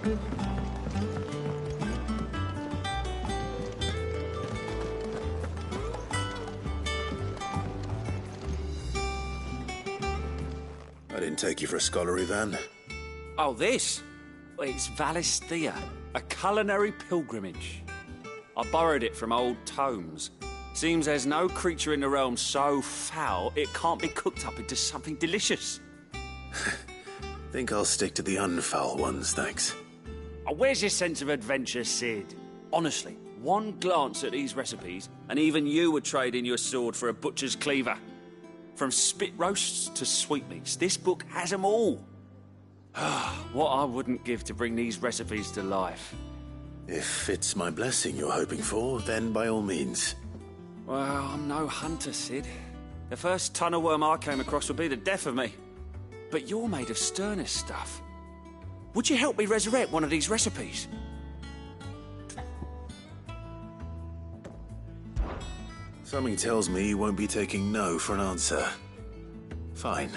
I didn't take you for a scholarly van. Oh, this? Well, it's Valisthea, a culinary pilgrimage. I borrowed it from old tomes. Seems there's no creature in the realm so foul it can't be cooked up into something delicious. Think I'll stick to the unfoul ones, thanks. Oh, where's your sense of adventure, Sid? Honestly, one glance at these recipes, and even you would trade in your sword for a butcher's cleaver. From spit roasts to sweetmeats, this book has them all. What I wouldn't give to bring these recipes to life. If it's my blessing you're hoping for, then by all means. Well, I'm no hunter, Sid. The first tunnel worm I came across would be the death of me. But you're made of sterner stuff. Would you help me resurrect one of these recipes? Something tells me you won't be taking no for an answer. Fine,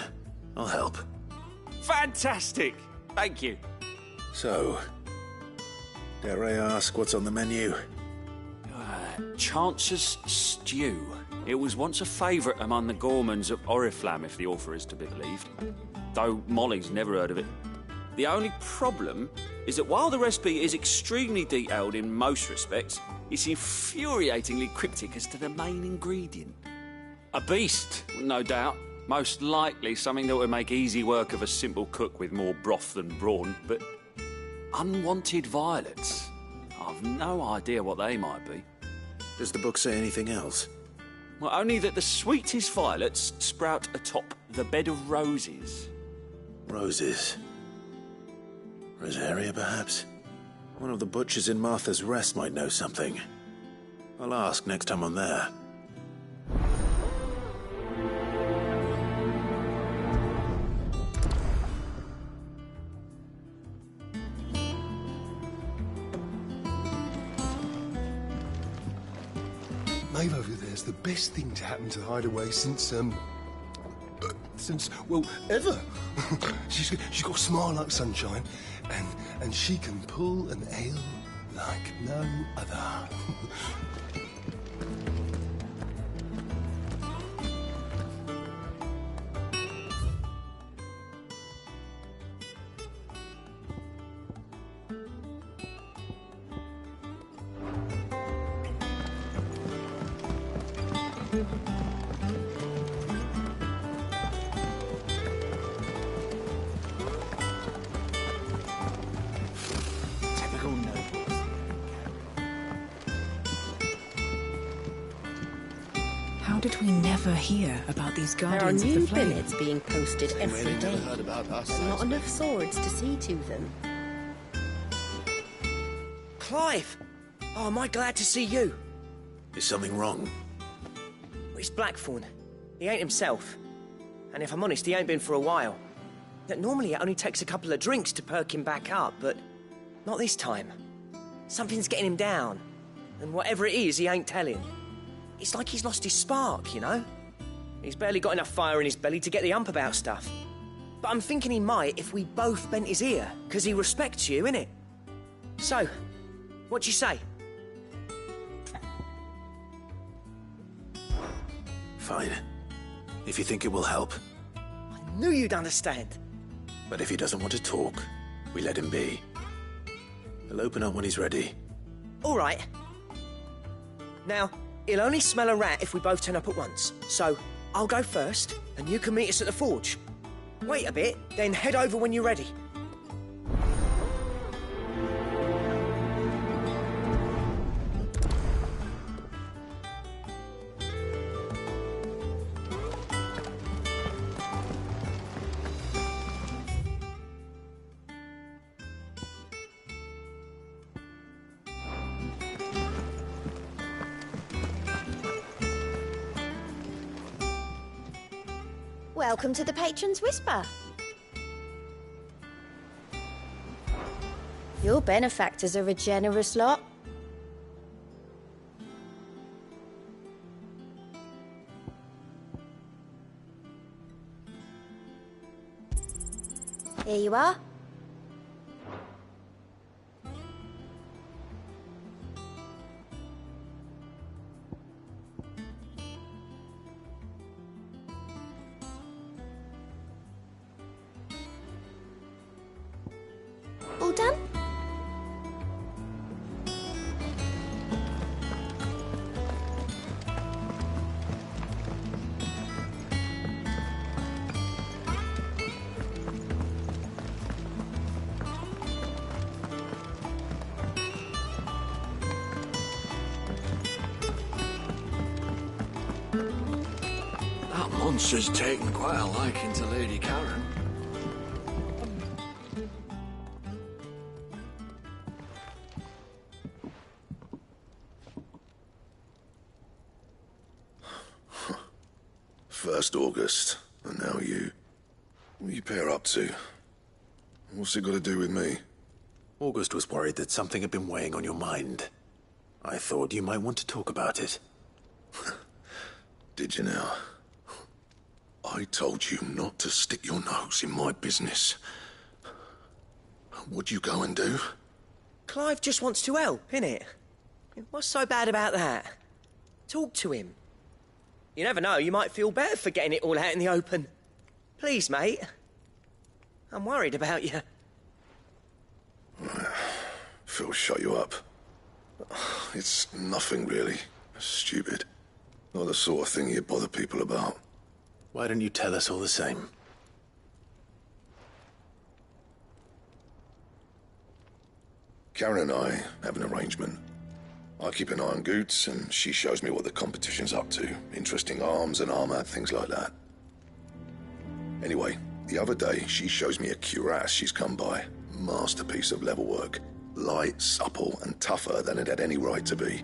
I'll help. Fantastic! Thank you. So, dare I ask what's on the menu? Chance's Stew. It was once a favourite among the gourmands of Oriflamme, if the author is to be believed. Though Molly's never heard of it. The only problem is that while the recipe is extremely detailed in most respects, it's infuriatingly cryptic as to the main ingredient. A beast, no doubt. Most likely something that would make easy work of a simple cook with more broth than brawn, but unwanted violets. I've no idea what they might be. Does the book say anything else? Well, only that the sweetest violets sprout atop the bed of roses. Roses. Rosaria, perhaps? One of the butchers in Martha's Rest might know something. I'll ask next time I'm there. Maeve over there's the best thing to happen to Hideaway since, well, ever. she's got a smile like sunshine, and she can pull an ale like no other. How did we never hear about these There are Guardians of new the Flame? billets being posted every day, but not enough swords to see to them. Clive! Oh, am I glad to see you. Is something wrong? It's Blackthorn. He ain't himself. And if I'm honest, he ain't been for a while. That normally it only takes a couple of drinks to perk him back up, but not this time. Something's getting him down. And whatever it is, he ain't telling. It's like he's lost his spark, you know? He's barely got enough fire in his belly to get the ump about stuff. But I'm thinking he might if we both bent his ear, because he respects you, innit? So, what do you say? Fine. If you think it will help. I knew you'd understand. But if he doesn't want to talk, we let him be. He'll open up when he's ready. All right. Now, he'll only smell a rat if we both turn up at once. So, I'll go first, and you can meet us at the forge. Wait a bit, then head over when you're ready. Welcome to the Patron's Whisper. Your benefactors are a generous lot. Here you are. monster's taken quite a liking to Lady Karen. First August, and now you. What are you pair up to? What's it got to do with me? August was worried that something had been weighing on your mind. I thought you might want to talk about it. Did you now? I told you not to stick your nose in my business. What'd you go and do? Clive just wants to help, innit? What's so bad about that? Talk to him. You never know, you might feel better for getting it all out in the open. Please, mate. I'm worried about you. Phil shut you up. It's nothing really. Stupid. Not the sort of thing you bother people about. Why don't you tell us all the same? Karen and I have an arrangement. I keep an eye on Goots, and she shows me what the competition's up to. Interesting arms and armor, things like that. Anyway, the other day, she shows me a cuirass she's come by. Masterpiece of level work. Light, supple, and tougher than it had any right to be.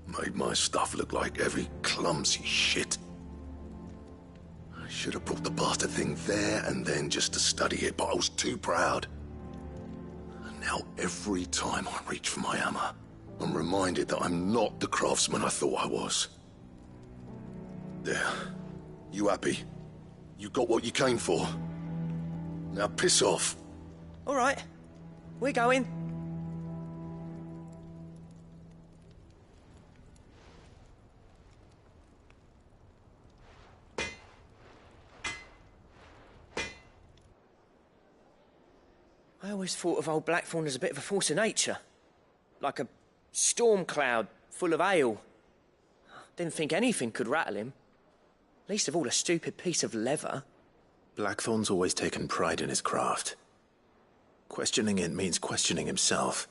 Made my stuff look like heavy, clumsy shit. I should have brought the bastard thing there and then just to study it, but I was too proud. And now every time I reach for my hammer, I'm reminded that I'm not the craftsman I thought I was. There. You happy? You got what you came for. Now piss off. All right. We're going. I always thought of old Blackthorn as a bit of a force of nature. Like a storm cloud full of ale. Didn't think anything could rattle him. Least of all a stupid piece of leather. Blackthorn's always taken pride in his craft. Questioning it means questioning himself.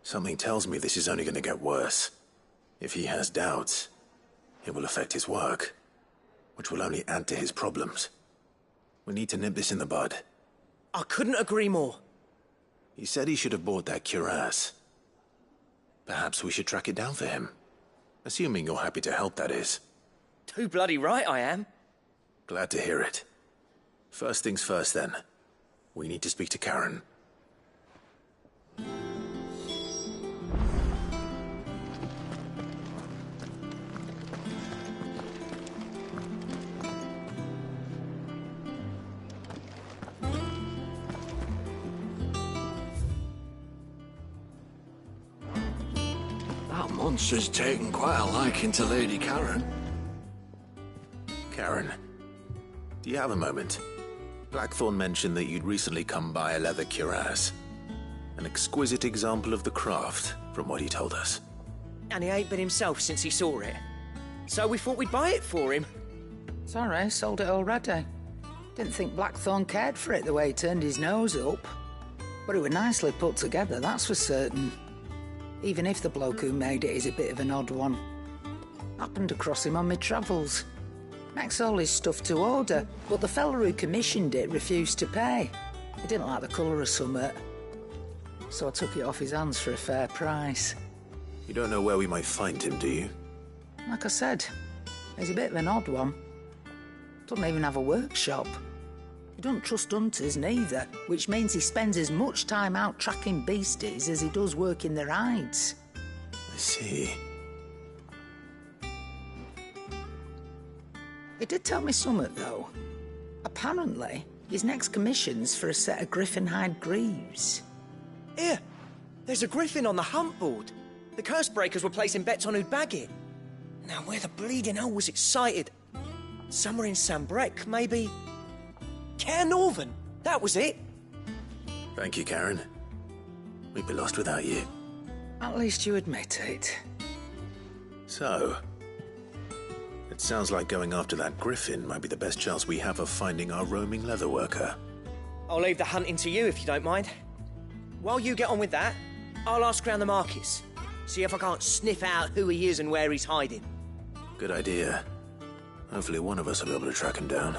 Something tells me this is only going to get worse. If he has doubts, it will affect his work, which will only add to his problems. We need to nip this in the bud. I couldn't agree more. He said he should have bought that cuirass. Perhaps we should track it down for him. Assuming you're happy to help, that is. Too bloody right I am. Glad to hear it. First things first, then. We need to speak to Karen. That monster's taken quite a liking to Lady Karen. Karen, do you have a moment? Blackthorn mentioned that you'd recently come by a leather cuirass. An exquisite example of the craft, from what he told us. And he ain't been himself since he saw it. So we thought we'd buy it for him. Sorry, sold it already. Didn't think Blackthorn cared for it the way he turned his nose up. But it was nicely put together, that's for certain. Even if the bloke who made it is a bit of an odd one. Happened across him on my travels. Makes all his stuff to order, but the fella who commissioned it refused to pay. He didn't like the colour of summit. So I took it off his hands for a fair price. You don't know where we might find him, do you? Like I said, he's a bit of an odd one. Doesn't even have a workshop. He doesn't trust hunters neither, which means he spends as much time out tracking beasties as he does working their hides. I see. He did tell me something, though. Apparently, his next commission's for a set of griffin hide greaves. Here, there's a griffin on the hunt board. The curse breakers were placing bets on who'd bag it. Now, where the bleeding hell was excited? Somewhere in Sambrec, maybe? Care Northern, that was it. Thank you, Karen. We'd be lost without you. At least you admit it. So, it sounds like going after that griffin might be the best chance we have of finding our roaming leather worker. I'll leave the hunting to you if you don't mind. While you get on with that, I'll ask round the markets. See if I can't sniff out who he is and where he's hiding. Good idea. Hopefully one of us will be able to track him down.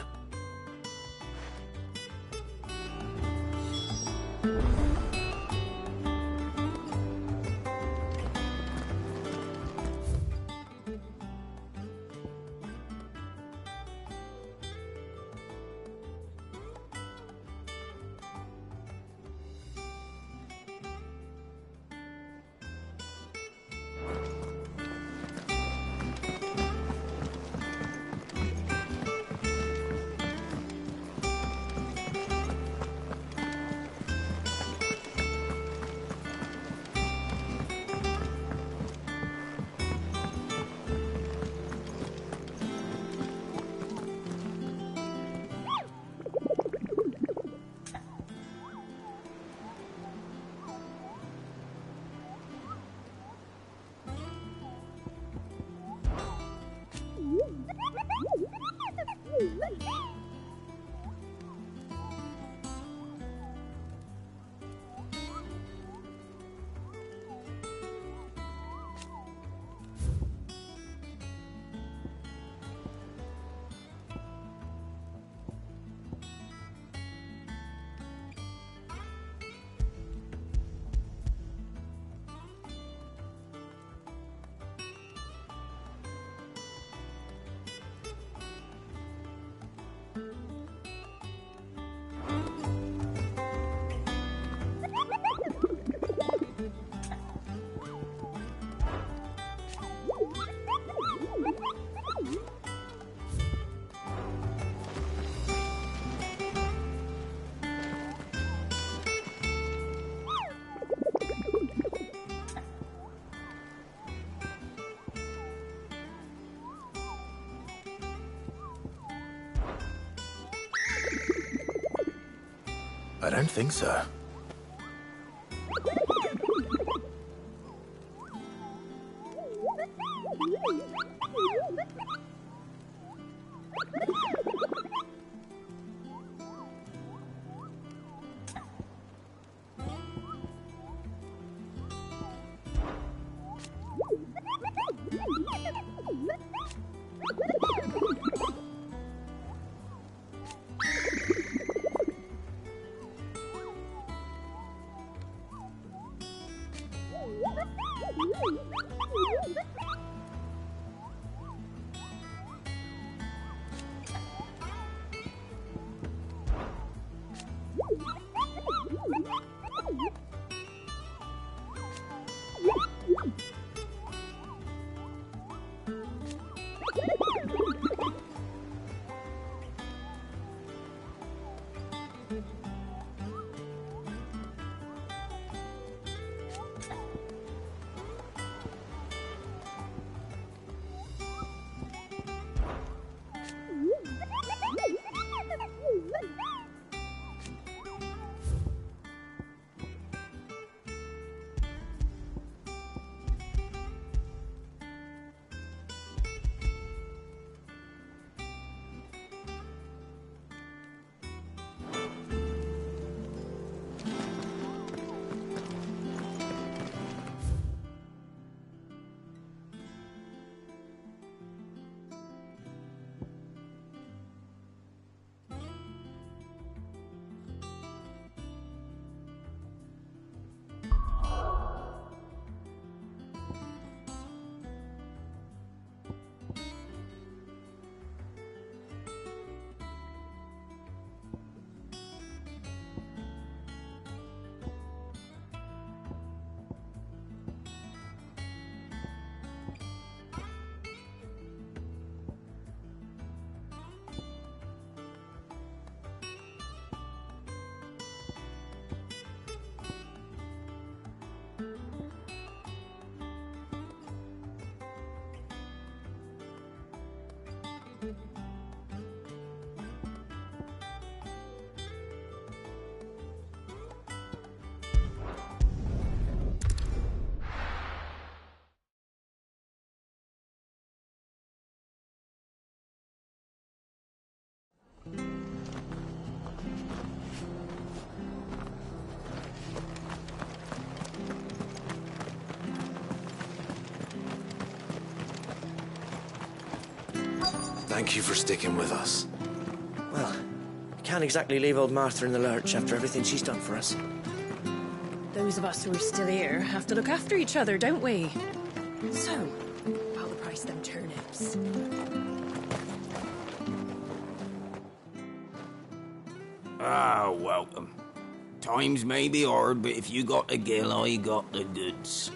I don't think so. Thank you for sticking with us. Well, we can't exactly leave old Martha in the lurch after everything she's done for us. Those of us who are still here have to look after each other, don't we? So, about the price of them turnips. Ah, welcome. Times may be hard, but if you got the gill, I got the goods.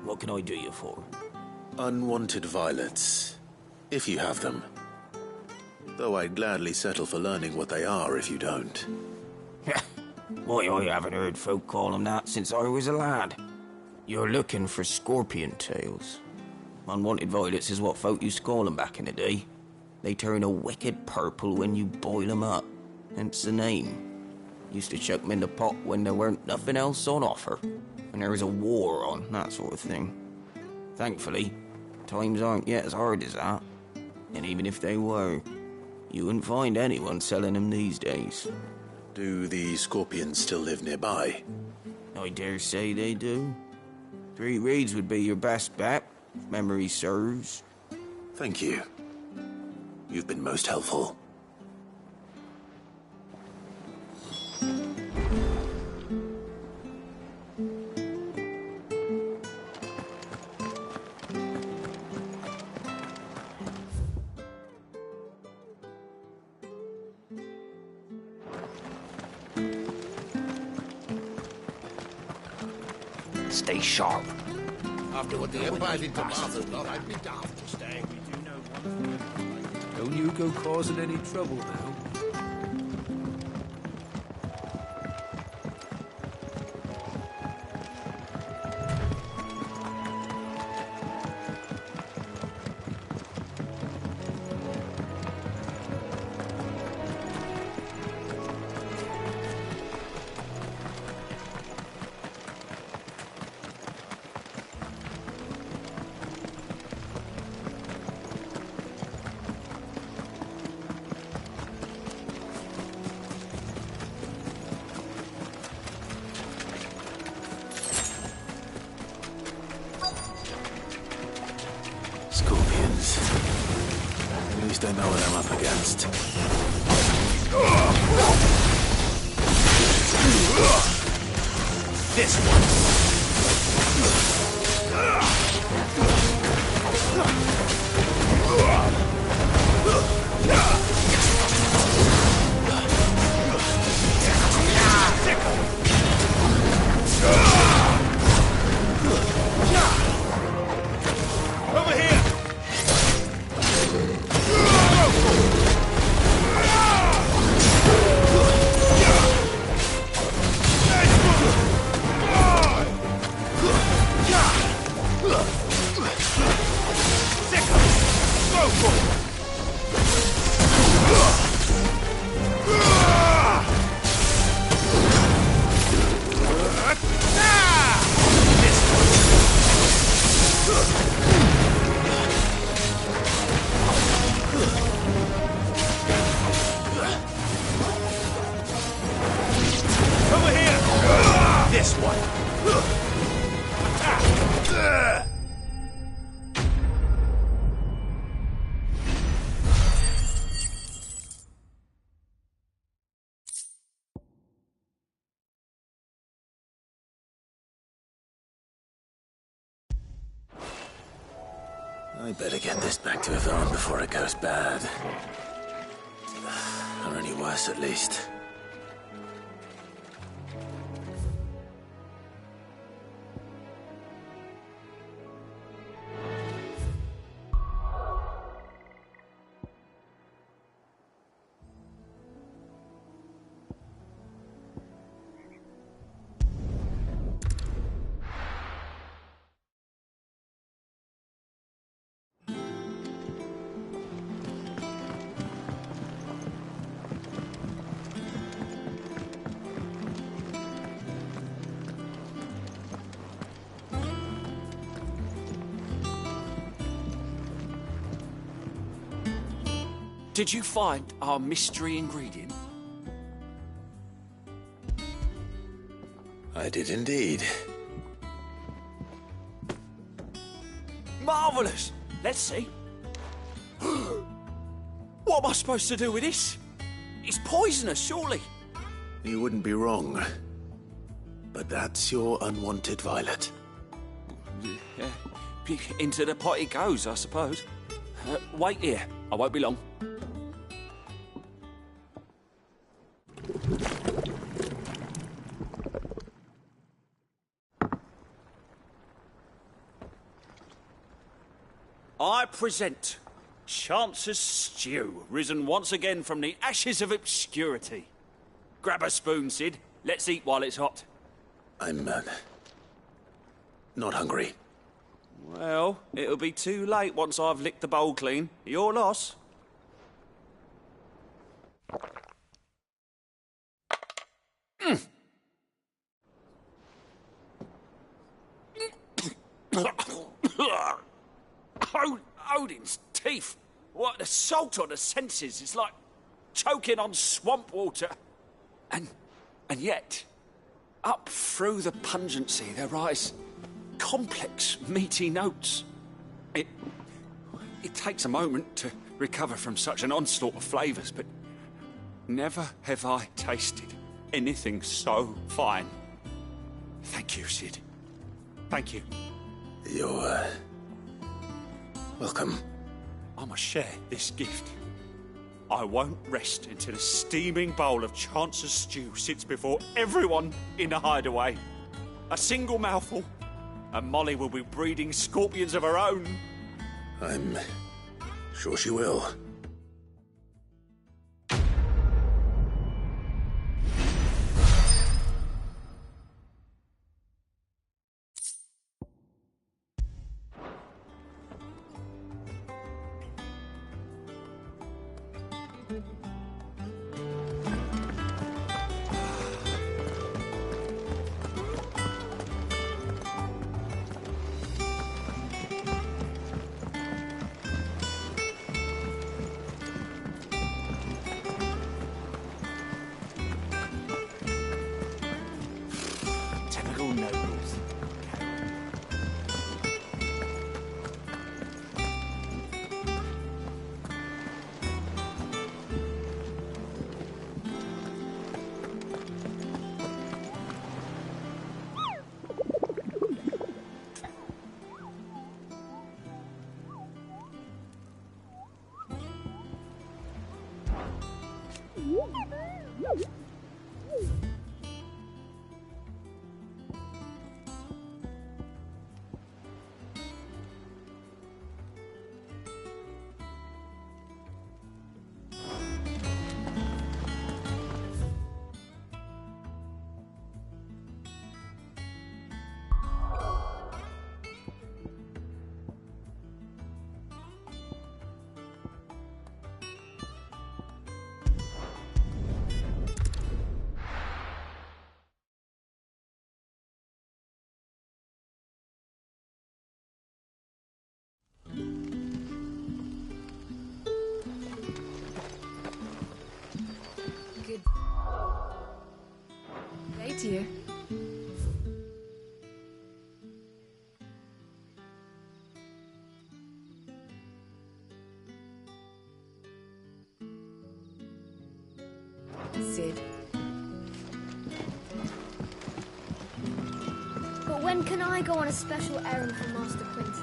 What can I do you for? Unwanted violets, if you have them. Though I'd gladly settle for learning what they are if you don't. Why, I haven't heard folk call them that since I was a lad. You're looking for scorpion tails. Unwanted violets is what folk used to call them back in the day. They turn a wicked purple when you boil them up, hence the name. Used to chuck them in the pot when there weren't nothing else on offer, when there was a war on, that sort of thing. Thankfully, times aren't yet as hard as that. And even if they were, you wouldn't find anyone selling them these days. Do the scorpions still live nearby? I dare say they do. 3 Reeds would be your best bet, if memory serves. Thank you. You've been most helpful. Stay sharp. After what the Empire did to Martha's lot, I'd be daft to stay. Don't you go causing any trouble now. Scorpions. At least I know what I'm up against. This one. Over here! Over here! This one. I better get this back to Yvonne before it goes bad. Or any worse, at least. Did you find our mystery ingredient? I did indeed. Marvellous! Let's see. What am I supposed to do with this? It's poisonous, surely. You wouldn't be wrong. But that's your unwanted violet. Yeah. Into the pot it goes, I suppose. Wait here. I won't be long. I present Chance's Stew, risen once again from the ashes of obscurity. Grab a spoon, Sid. Let's eat while it's hot. I'm, not hungry. Well, it'll be too late once I've licked the bowl clean. Your loss. Odin's teeth. What, the salt on the senses. It's like choking on swamp water. And yet, up through the pungency, there rise complex, meaty notes. It takes a moment to recover from such an onslaught of flavours, but never have I tasted anything so fine. Thank you, Sid. Thank you. You're, welcome. I must share this gift. I won't rest until a steaming bowl of Chance's stew sits before everyone in the hideaway. A single mouthful, and Molly will be breeding scorpions of her own. I'm sure she will. Typical nobles. Good day to you. Sid. But when can I go on a special errand for Master Quincy?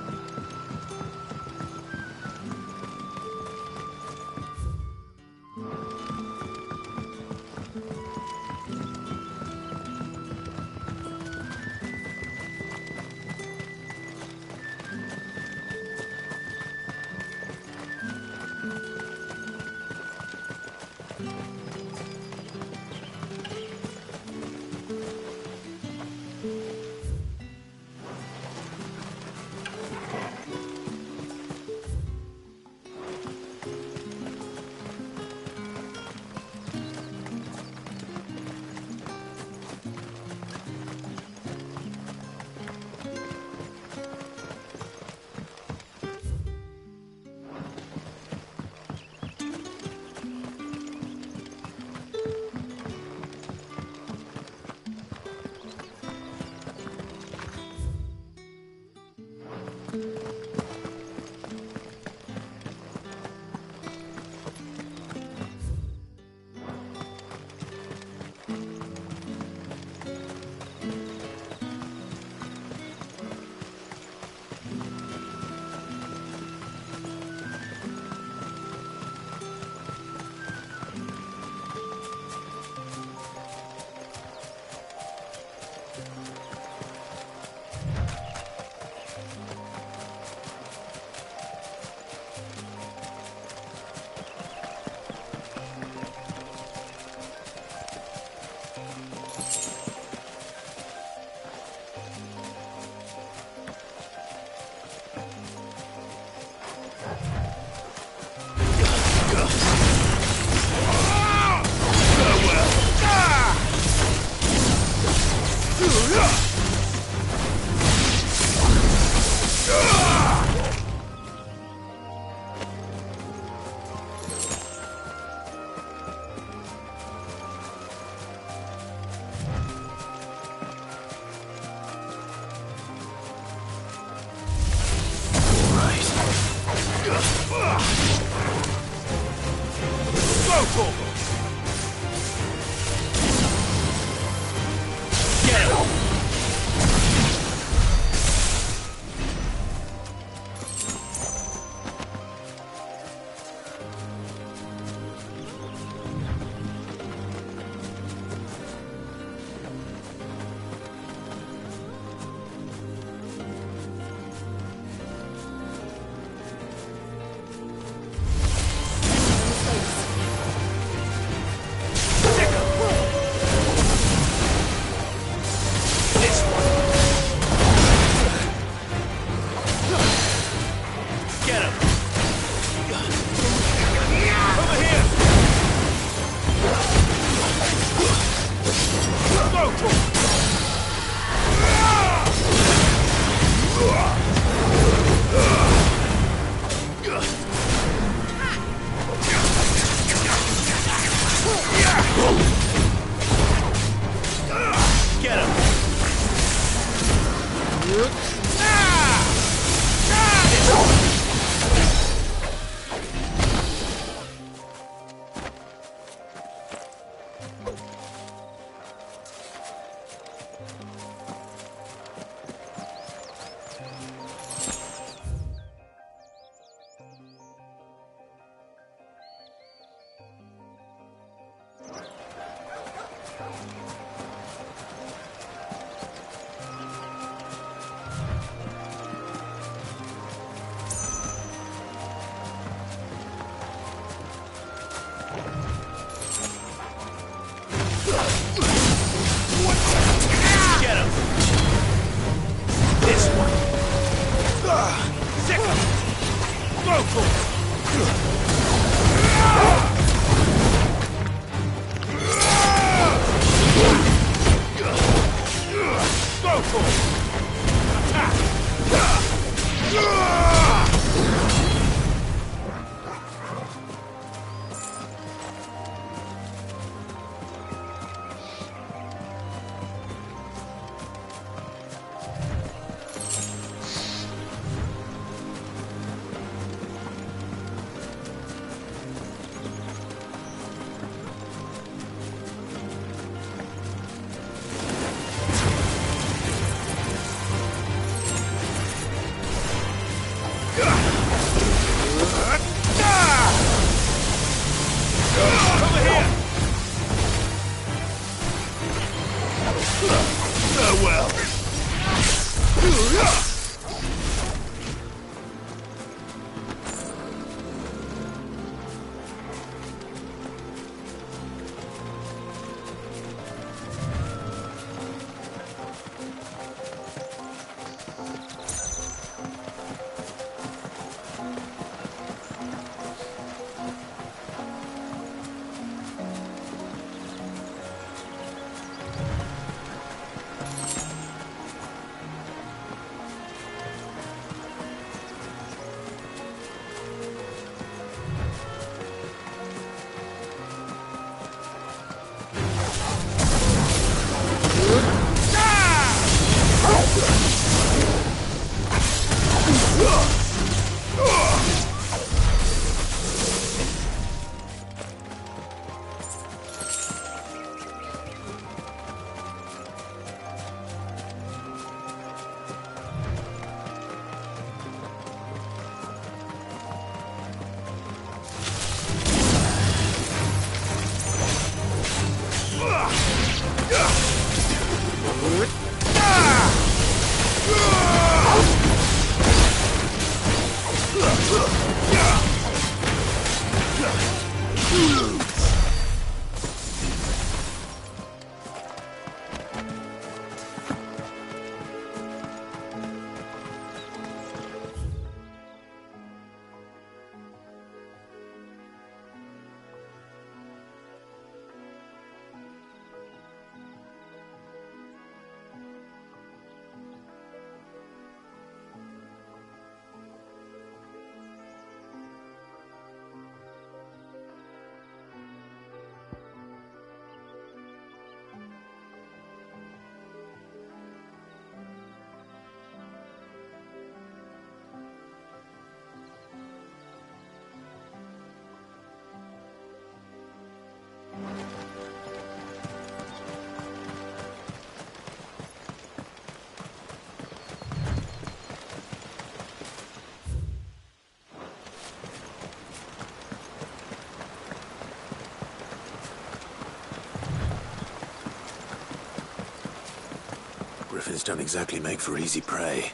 Griffins don't exactly make for easy prey.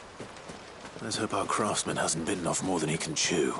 Let's hope our craftsman hasn't bitten off more than he can chew.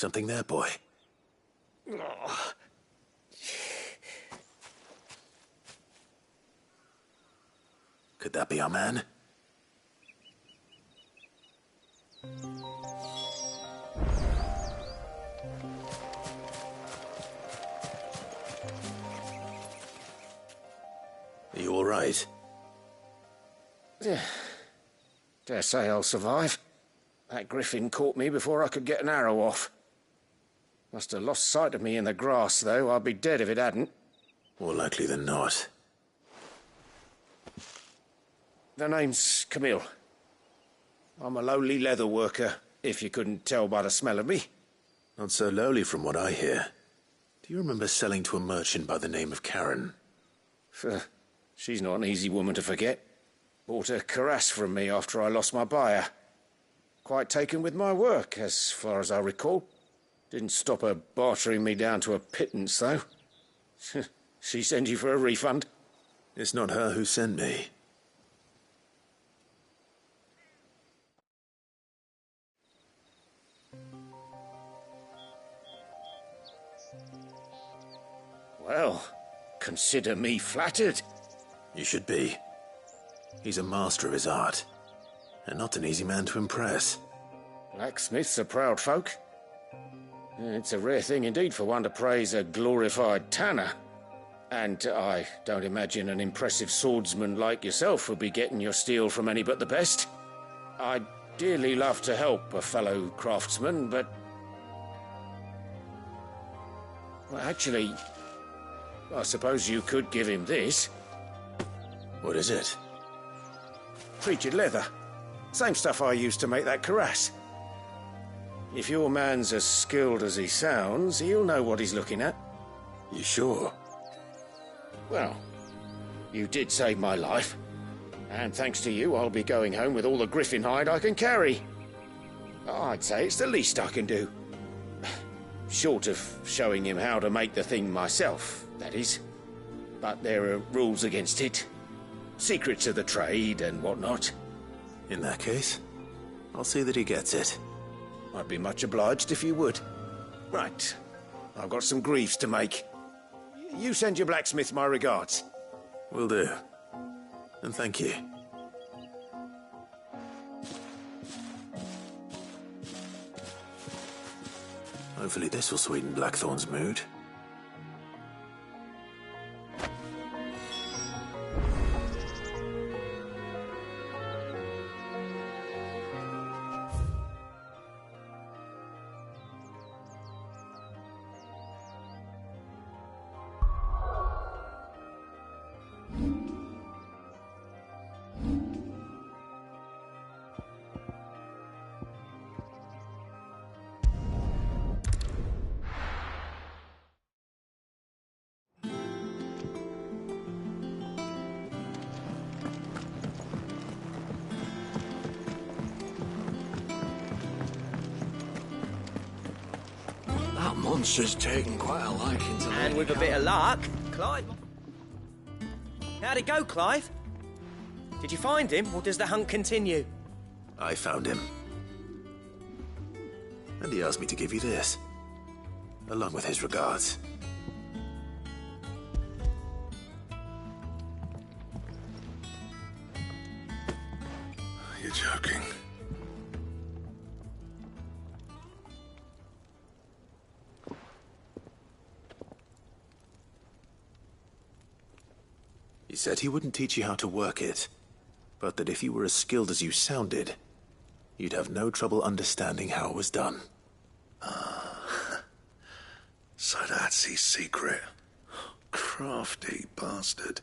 Something there, boy? Could that be our man? Are you all right? Dare say I'll survive. That griffin caught me before I could get an arrow off. Must have lost sight of me in the grass, though. I'd be dead if it hadn't. More likely than not. The name's Camille. I'm a lowly leather worker, if you couldn't tell by the smell of me. Not so lowly from what I hear. Do you remember selling to a merchant by the name of Karen? She's not an easy woman to forget. Bought a cuirass from me after I lost my buyer. Quite taken with my work, as far as I recall. Didn't stop her bartering me down to a pittance, though. She sent you for a refund? It's not her who sent me. Well, consider me flattered. You should be. He's a master of his art, and not an easy man to impress. Blacksmiths are proud folk. It's a rare thing indeed for one to praise a glorified tanner. And I don't imagine an impressive swordsman like yourself would be getting your steel from any but the best. I'd dearly love to help a fellow craftsman, but... well, actually, I suppose you could give him this. What is it? Treated leather. Same stuff I used to make that cuirass. If your man's as skilled as he sounds, he'll know what he's looking at. You sure? Well, you did save my life. And thanks to you, I'll be going home with all the griffin hide I can carry. I'd say it's the least I can do. Short of showing him how to make the thing myself, that is. But there are rules against it. Secrets of the trade and whatnot. In that case, I'll see that he gets it. I'd be much obliged if you would. Right. I've got some greaves to make. You send your blacksmith my regards. Will do. And thank you. Hopefully this will sweeten Blackthorn's mood. That monster's taken quite a liking to And with a bit of luck, Clive... How'd it go, Clive? Did you find him, or does the hunt continue? I found him. And he asked me to give you this, along with his regards. You're joking. He said he wouldn't teach you how to work it, but that if you were as skilled as you sounded, you'd have no trouble understanding how it was done. So that's his secret. Crafty bastard.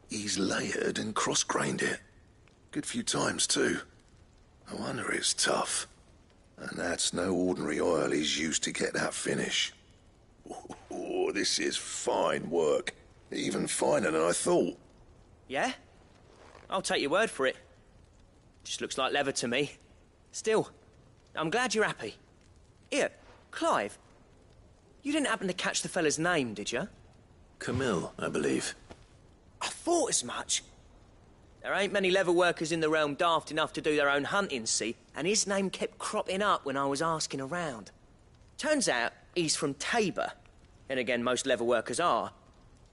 He's layered and cross-grained it. Good few times, too. No wonder it's tough. And that's no ordinary oil he's used to get that finish. Oh, this is fine work. Even finer than I thought. Yeah? I'll take your word for it. Just looks like leather to me. Still, I'm glad you're happy. Here, Clive, you didn't happen to catch the fella's name, did you? Camille, I believe. I thought as much. There ain't many leather workers in the realm daft enough to do their own hunting, see? And his name kept cropping up when I was asking around. Turns out he's from Tabor. And again, most leather workers are.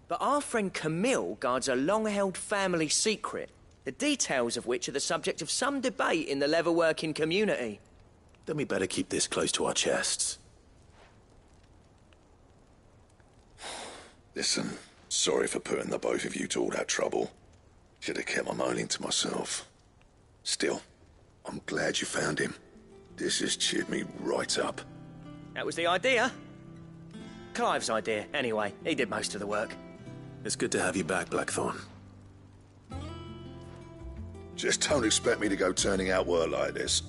But our friend Camille guards a long-held family secret, the details of which are the subject of some debate in the leather-working community. Then we better keep this close to our chests. Listen, sorry for putting the both of you to all that trouble. Should have kept my moaning to myself. Still, I'm glad you found him. This has cheered me right up. That was the idea. Clive's idea, anyway. He did most of the work. It's good to have you back, Blackthorn. Just don't expect me to go turning out work like this.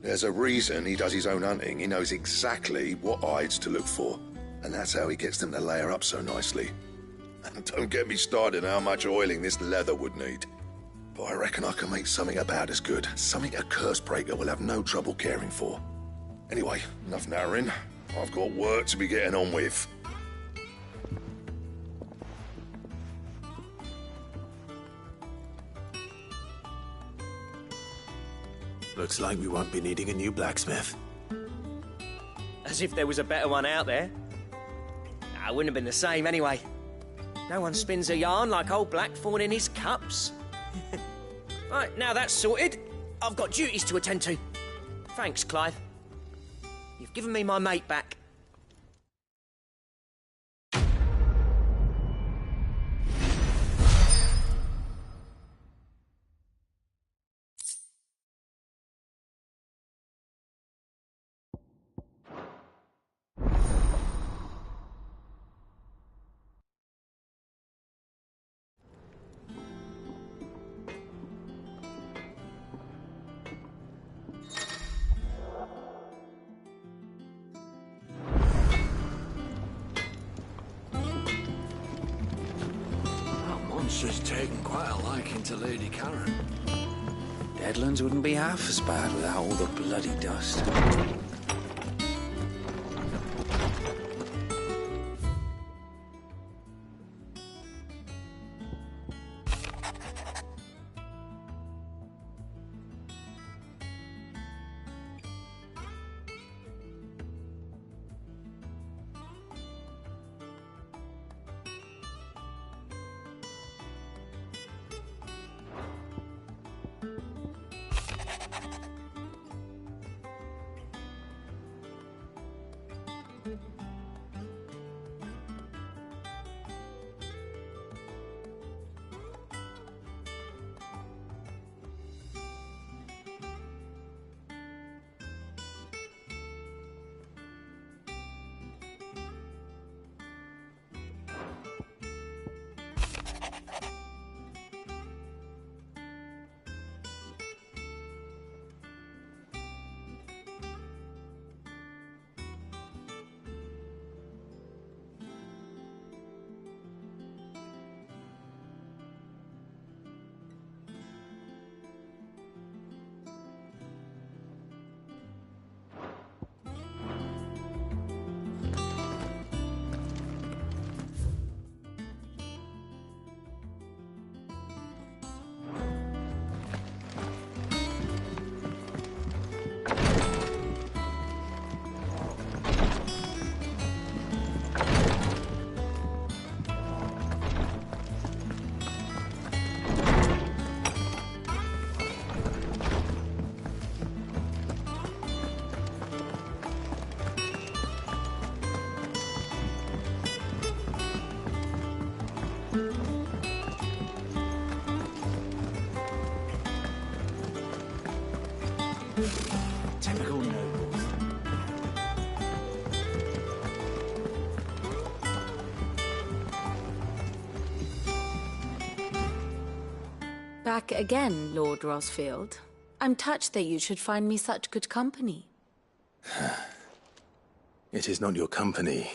There's a reason he does his own hunting. He knows exactly what hides to look for. And that's how he gets them to layer up so nicely. And don't get me started on how much oiling this leather would need. But I reckon I can make something about as good. Something a Cursebreaker will have no trouble caring for. Anyway, enough narrowing. I've got work to be getting on with. Looks like we won't be needing a new blacksmith. As if there was a better one out there. Nah, it wouldn't have been the same anyway. No one spins a yarn like old Blackthorn in his cups. Right, now that's sorted, I've got duties to attend to. Thanks, Clive. You've given me my mate back. She's taken quite a liking to Lady Karen. Deadlands wouldn't be half as bad without all the bloody dust. Typical nobles. Back again, Lord Rosfield. I'm touched that you should find me such good company. It is not your company,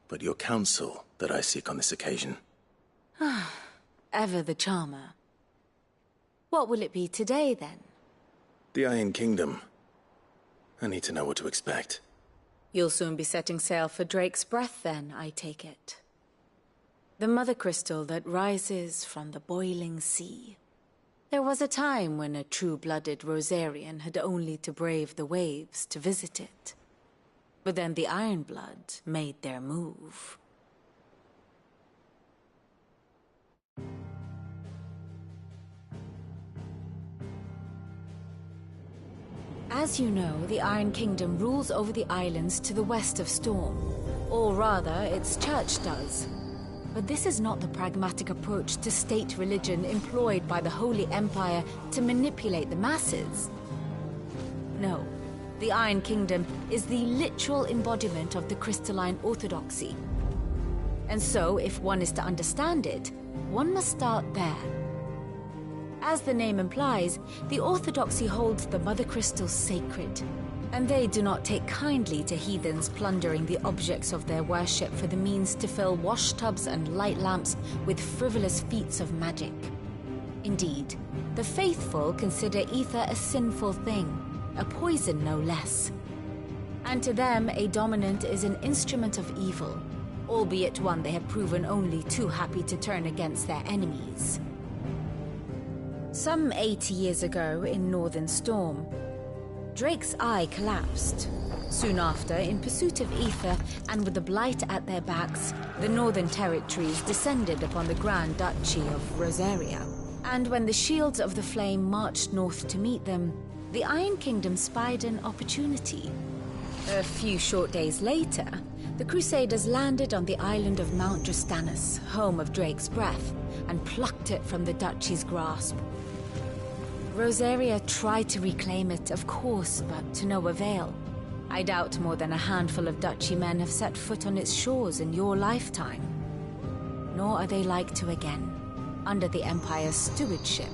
but your counsel that I seek on this occasion. Ever the charmer. What will it be today, then? The Iron Kingdom. I need to know what to expect. You'll soon be setting sail for Drake's Breath, then, I take it. The mother crystal that rises from the boiling sea. There was a time when a true-blooded Rosarian had only to brave the waves to visit it. But then the Ironblood made their move. As you know, the Iron Kingdom rules over the islands to the west of Storm. Or rather, its church does. But this is not the pragmatic approach to state religion employed by the Holy Empire to manipulate the masses. No, the Iron Kingdom is the literal embodiment of the crystalline orthodoxy. And so, if one is to understand it, one must start there. As the name implies, the orthodoxy holds the Mother Crystals sacred, and they do not take kindly to heathens plundering the objects of their worship for the means to fill washtubs and light lamps with frivolous feats of magic. Indeed, the faithful consider ether a sinful thing, a poison no less. And to them, a dominant is an instrument of evil, albeit one they have proven only too happy to turn against their enemies. Some 80 years ago in Northern Storm, Drake's eye collapsed. Soon after, in pursuit of ether and with the Blight at their backs, the Northern Territories descended upon the Grand Duchy of Rosaria. And when the Shields of the Flame marched north to meet them, the Iron Kingdom spied an opportunity. A few short days later, the Crusaders landed on the island of Mount Justanus, home of Drake's breath, and plucked it from the Duchy's grasp. Rosaria tried to reclaim it, of course, but to no avail. I doubt more than a handful of Duchy men have set foot on its shores in your lifetime. Nor are they like to again, under the Empire's stewardship,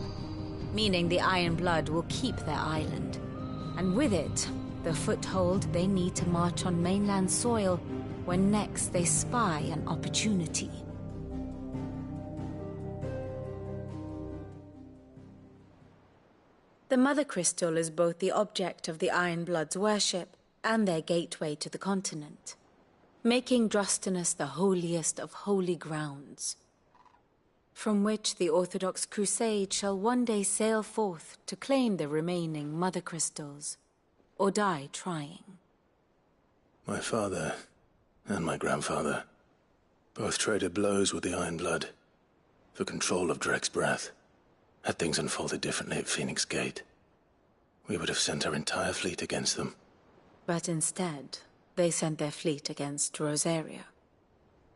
meaning the Iron Blood will keep their island, and with it, the foothold they need to march on mainland soil when next they spy an opportunity. The Mother Crystal is both the object of the Iron Blood's worship and their gateway to the continent, making Drostanus the holiest of holy grounds, from which the Orthodox Crusade shall one day sail forth to claim the remaining Mother Crystals, or die trying. My father and my grandfather both traded blows with the Iron Blood for control of Drake's breath. Had things unfolded differently at Phoenix Gate, we would have sent our entire fleet against them. But instead, they sent their fleet against Rosaria,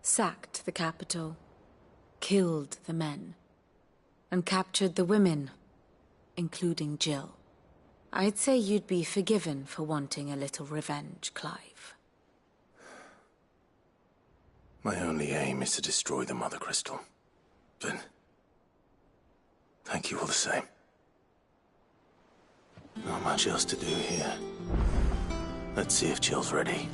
sacked the capital, killed the men, and captured the women, including Jill. I'd say you'd be forgiven for wanting a little revenge, Clive. My only aim is to destroy the Mother Crystal. But thank you all the same. Not much else to do here. Let's see if Jill's ready.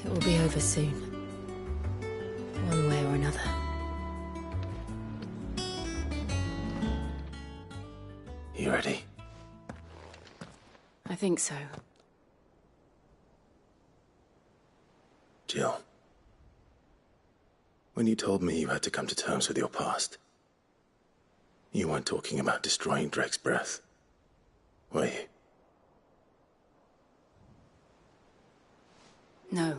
It will be over soon. One way or another. You ready? I think so. Jill. When you told me you had to come to terms with your past, you weren't talking about destroying Drake's breath, were you? No.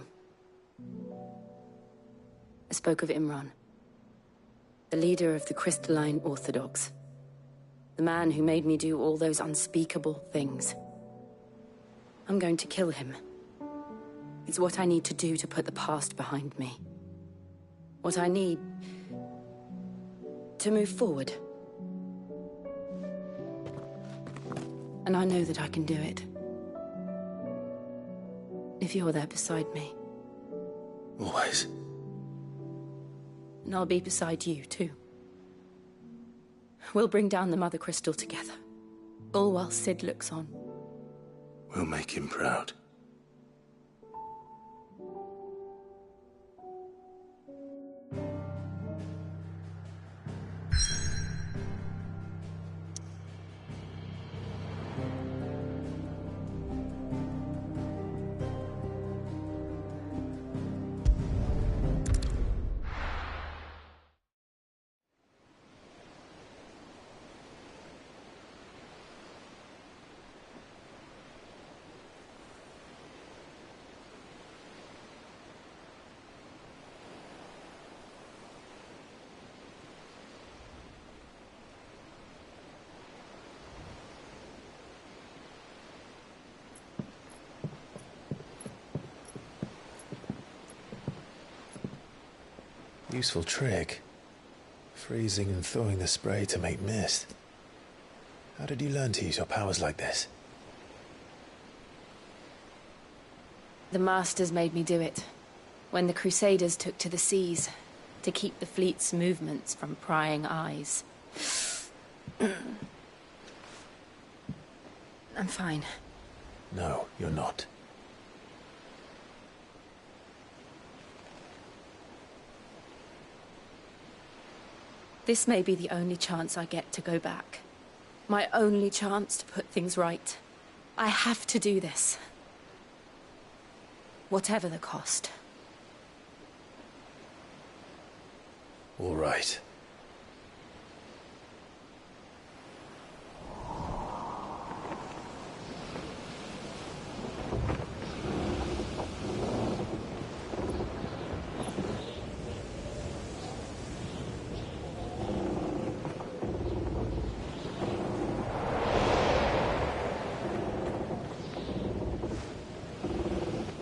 I spoke of Imran, the leader of the Crystalline Orthodox. The man who made me do all those unspeakable things. I'm going to kill him. It's what I need to do to put the past behind me. What I need to move forward. And I know that I can do it. If you're there beside me. Always. And I'll be beside you, too. We'll bring down the Mother Crystal together. All while Sid looks on. We'll make him proud. Useful trick. Freezing and thawing the spray to make mist. How did you learn to use your powers like this? The Masters made me do it. When the Crusaders took to the seas, to keep the fleet's movements from prying eyes. I'm fine. No, you're not. This may be the only chance I get to go back. My only chance to put things right. I have to do this. Whatever the cost. All right.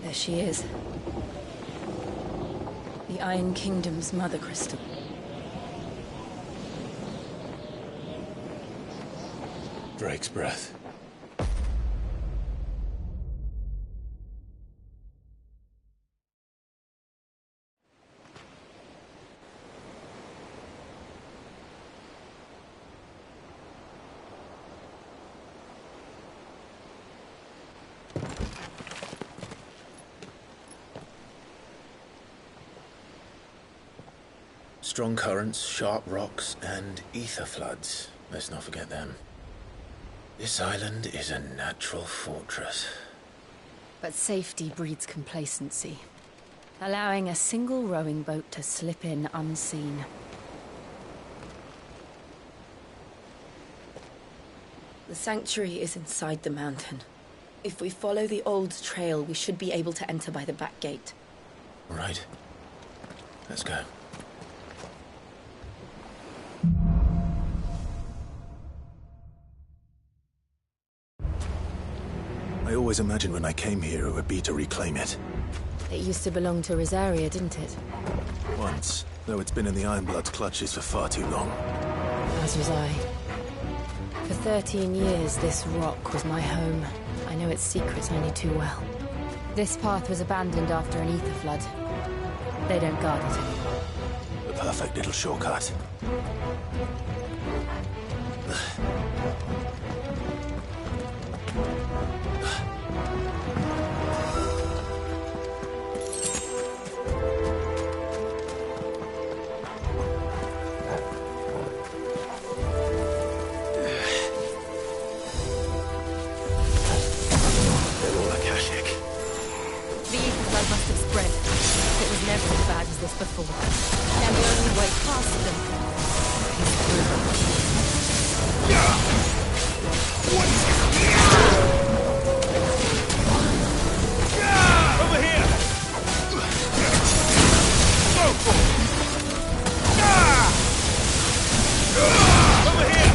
There she is. The Iron Kingdom's mother crystal. Drake's breath. Strong currents, sharp rocks, and ether floods. Let's not forget them. This island is a natural fortress. But safety breeds complacency. Allowing a single rowing boat to slip in unseen. The sanctuary is inside the mountain. If we follow the old trail, we should be able to enter by the back gate. All right. Let's go. I always imagined when I came here it would be to reclaim it. It used to belong to Rosaria, didn't it? Once, though it's been in the Ironblood's clutches for far too long. As was I. For 13 years, this rock was my home. I know its secrets only too well. This path was abandoned after an ether flood. They don't guard it anymore. The perfect little shortcut. Before. And the only way past them is through them. Over here! Go! Over here!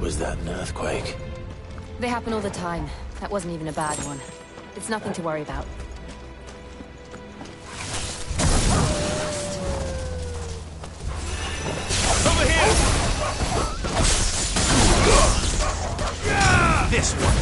Was that an earthquake? They happen all the time. That wasn't even a bad one. It's nothing to worry about. Over here! This one!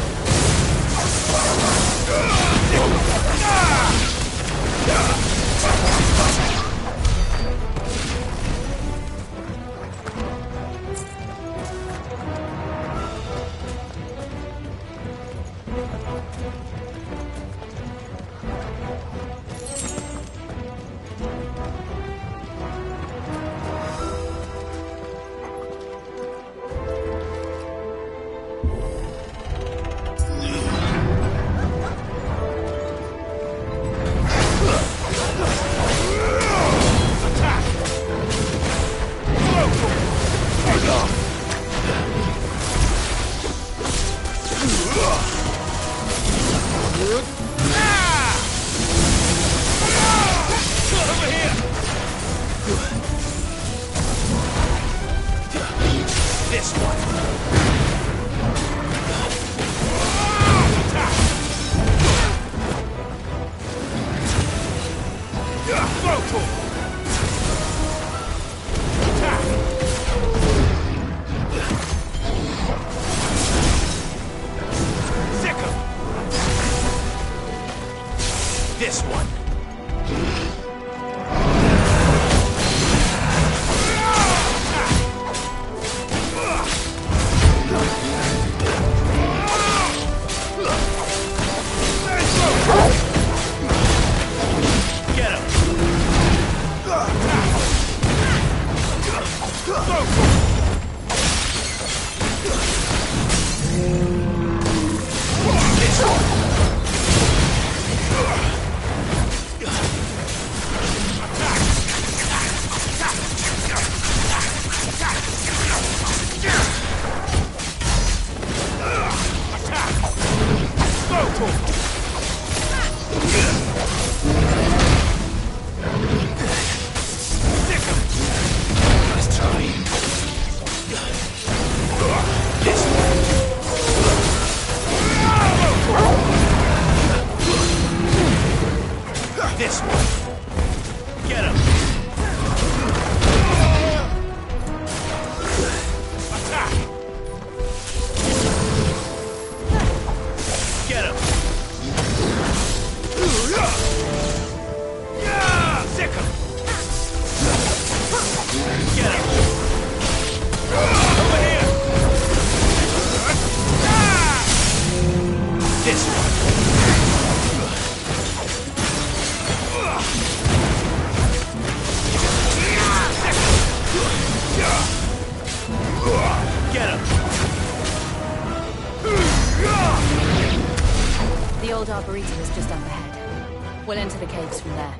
This one. Get him. This one. This one. Get him. Attack. Get him. Yeah, sick him. Get him. Over here. This one. Get him! The old Arboretum is just up ahead. We'll enter the caves from there.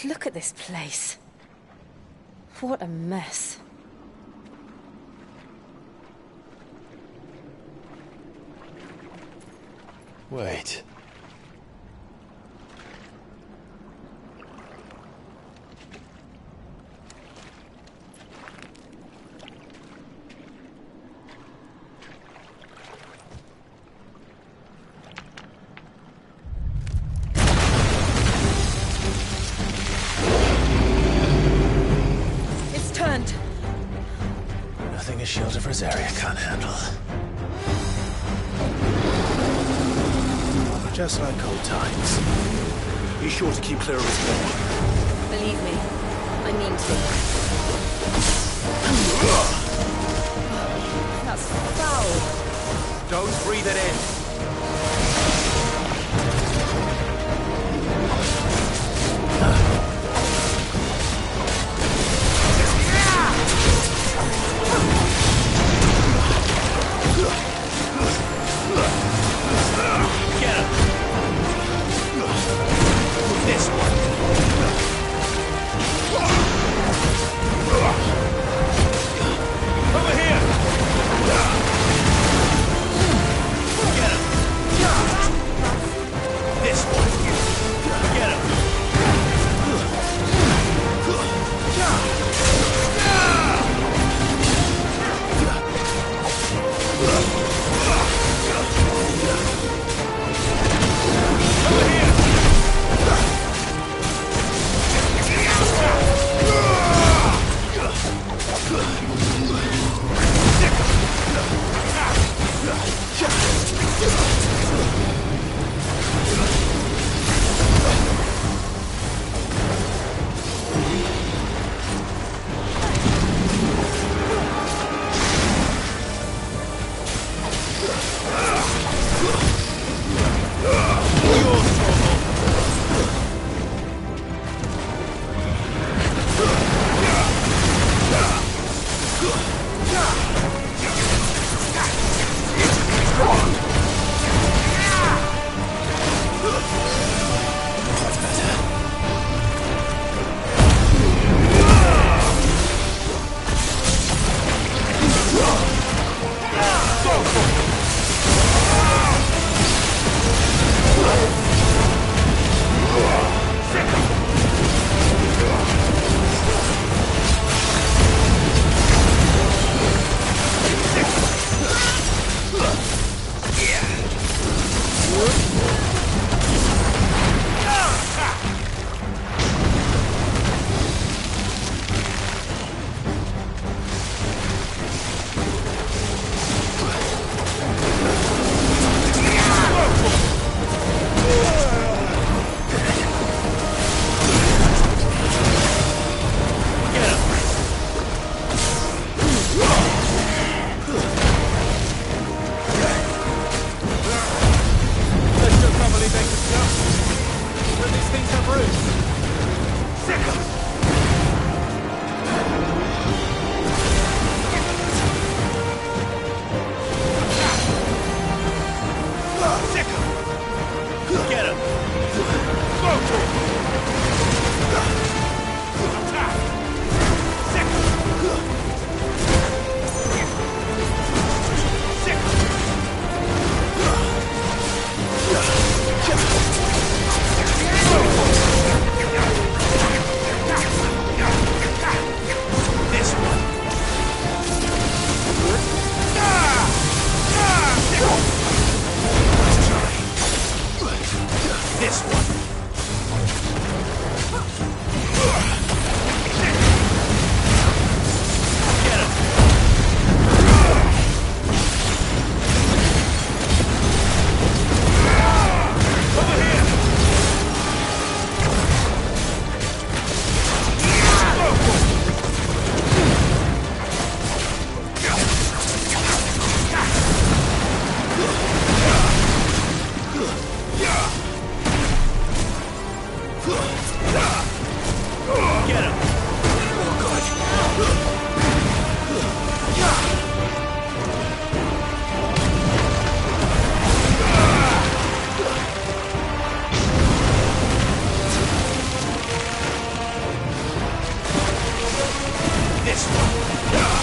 Look at this place. What a mess. Wait. It's turned. Nothing a shield of Rosaria can't handle. Just like old times. Be sure to keep clear of his boat. Believe me, I mean to. That's foul. Don't breathe it in. This one. Get him. Over here. Get him! Oh, God! This one! Give me thunder!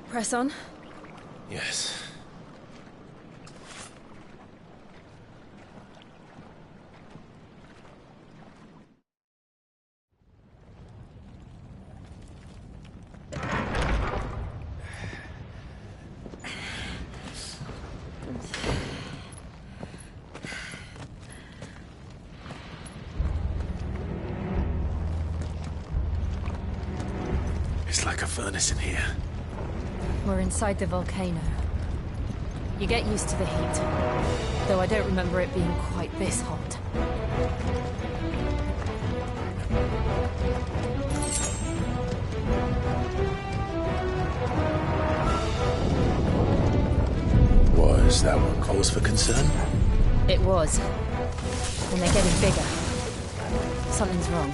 Press on. Yes. It's like a furnace in here. We're inside the volcano. You get used to the heat, though I don't remember it being quite this hot. Was that what cause for concern? It was. And they're getting bigger. Something's wrong.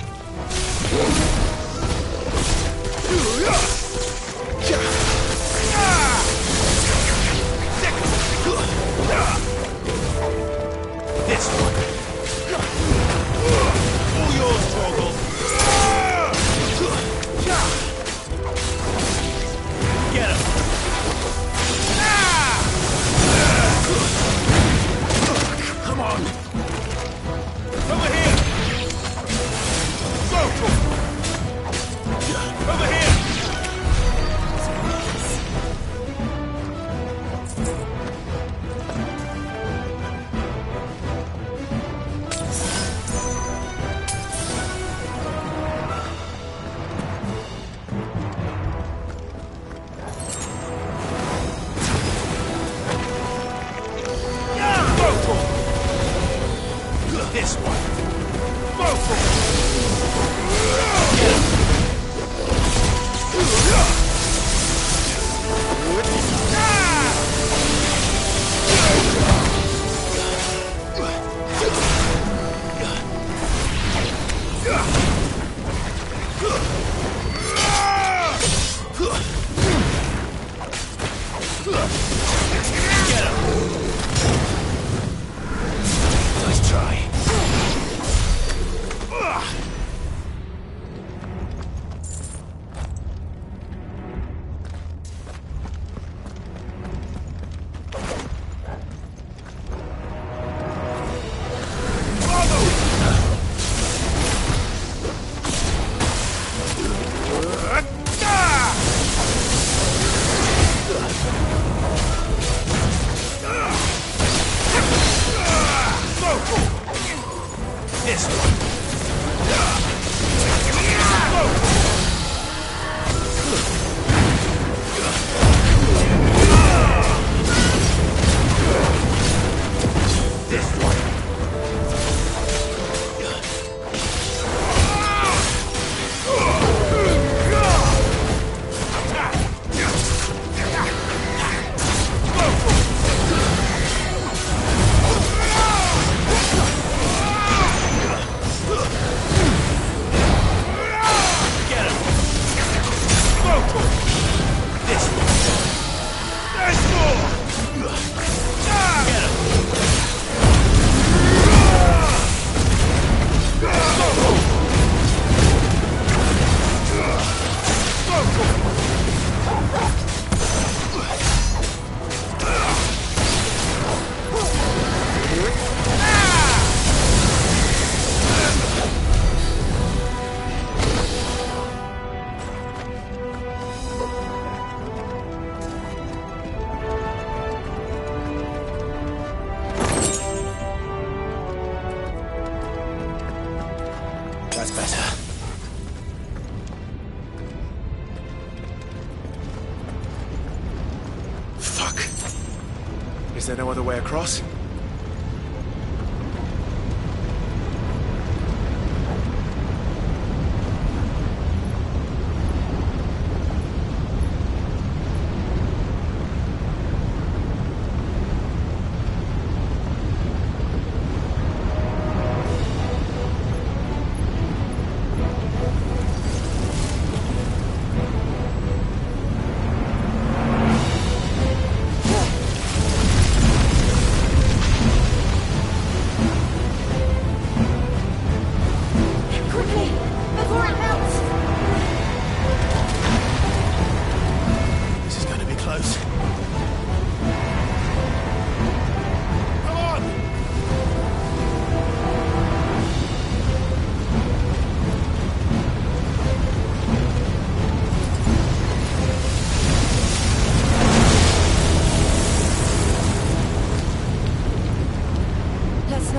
This one. All yours, Torgal. Get him. Come on. Over here. Go. Over here. This one. Go for it. Get him. Nice try. This one. This one. Get him! Go! This one. There's more! Get him! That's better. Fuck. Is there no other way across?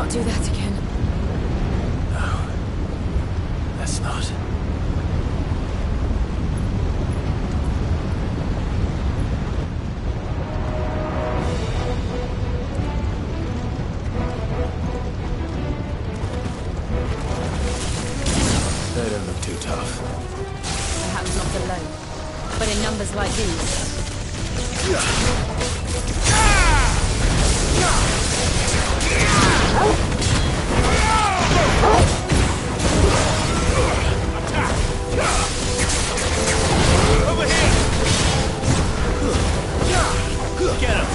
Do that again. No. Let's not. They don't look too tough. Perhaps not alone, but in numbers like these. Over here! Get him!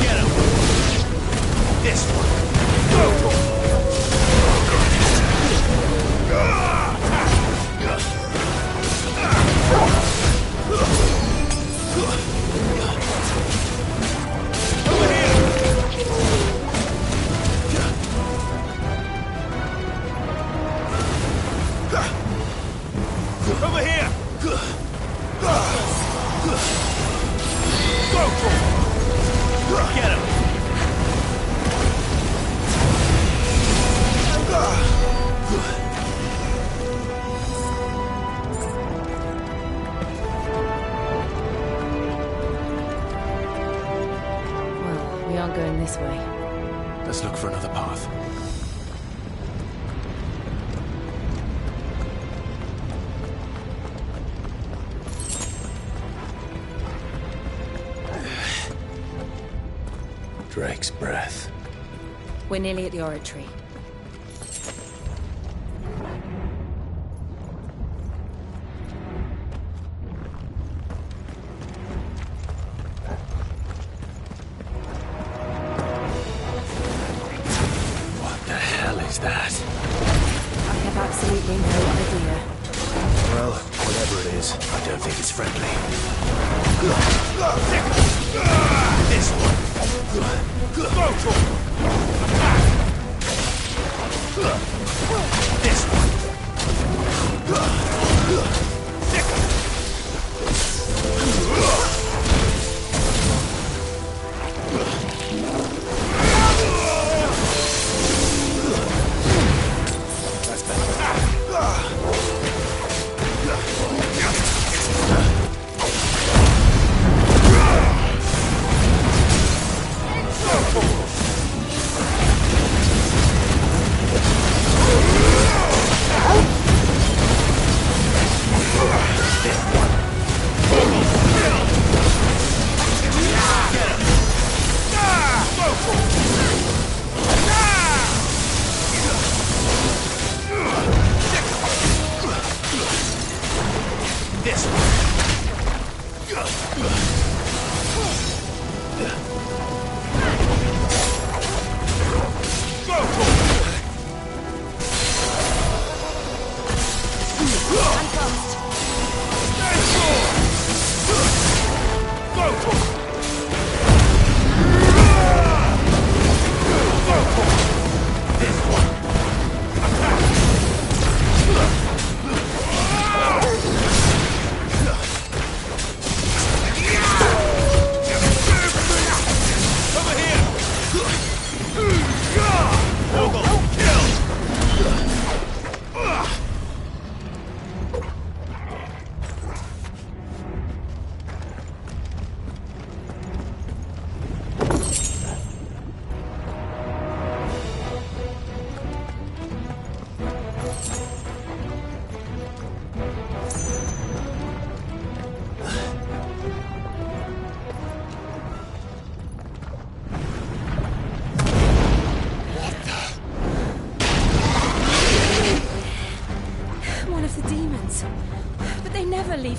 Get him! This one! Over here! Go for it! Get him! Well, we aren't going this way. Let's look for another path. Drake's breath. We're nearly at the oratory. What the hell is that? I have absolutely no idea. Well, whatever it is, I don't think it's friendly. This one! Go for it! This That's better.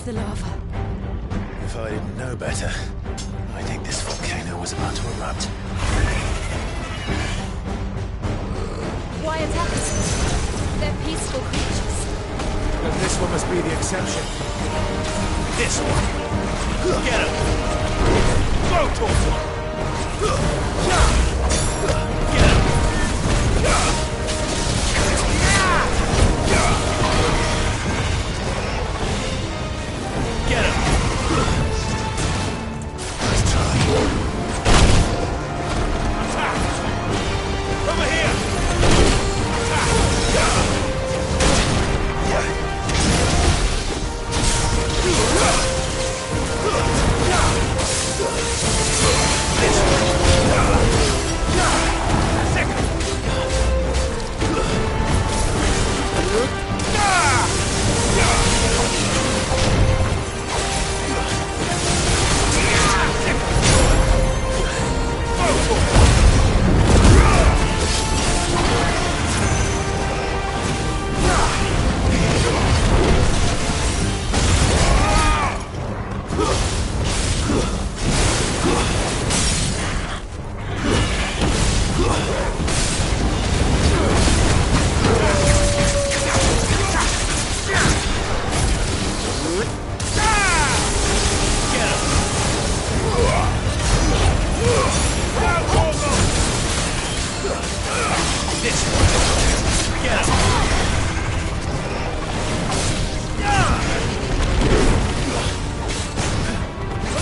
of the lava. If I didn't know better, I think this volcano was about to erupt. Why attack us? They're peaceful creatures. Then this one must be the exception. This one. Get him. Go towards him. Get him. Get him. Let's try. Attack. Over here.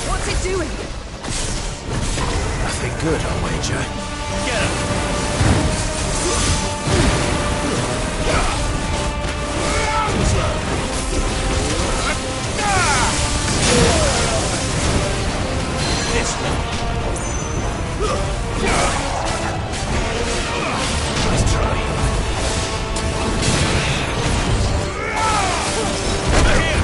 What's it doing? Nothing good, I'll wager. Get him. This one. Let's try. Over here.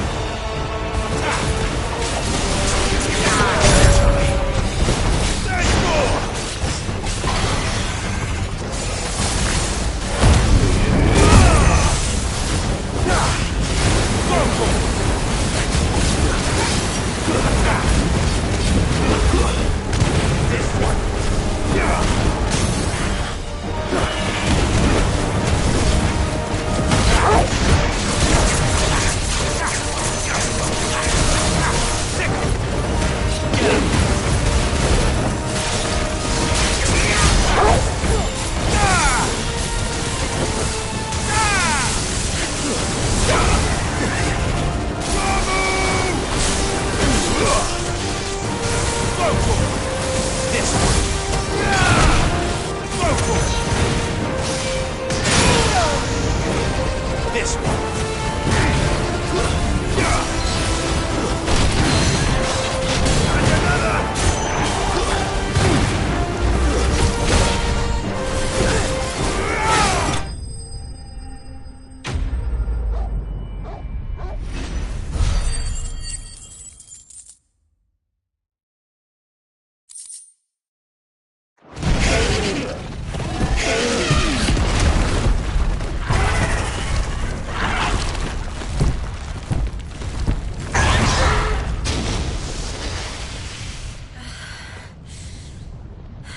There's more. This one.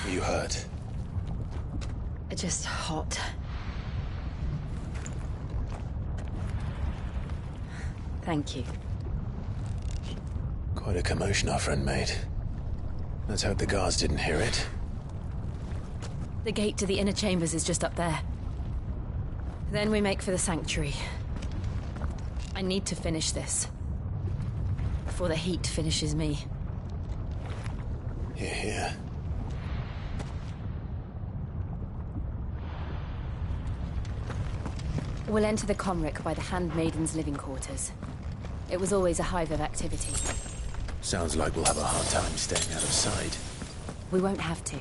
You hurt? Just hot. Thank you. Quite a commotion our friend made. Let's hope the guards didn't hear it. The gate to the inner chambers is just up there. Then we make for the sanctuary. I need to finish this. Before the heat finishes me. Hear, hear. We'll enter the Comric by the Handmaiden's living quarters. It was always a hive of activity. Sounds like we'll have a hard time staying out of sight. We won't have to.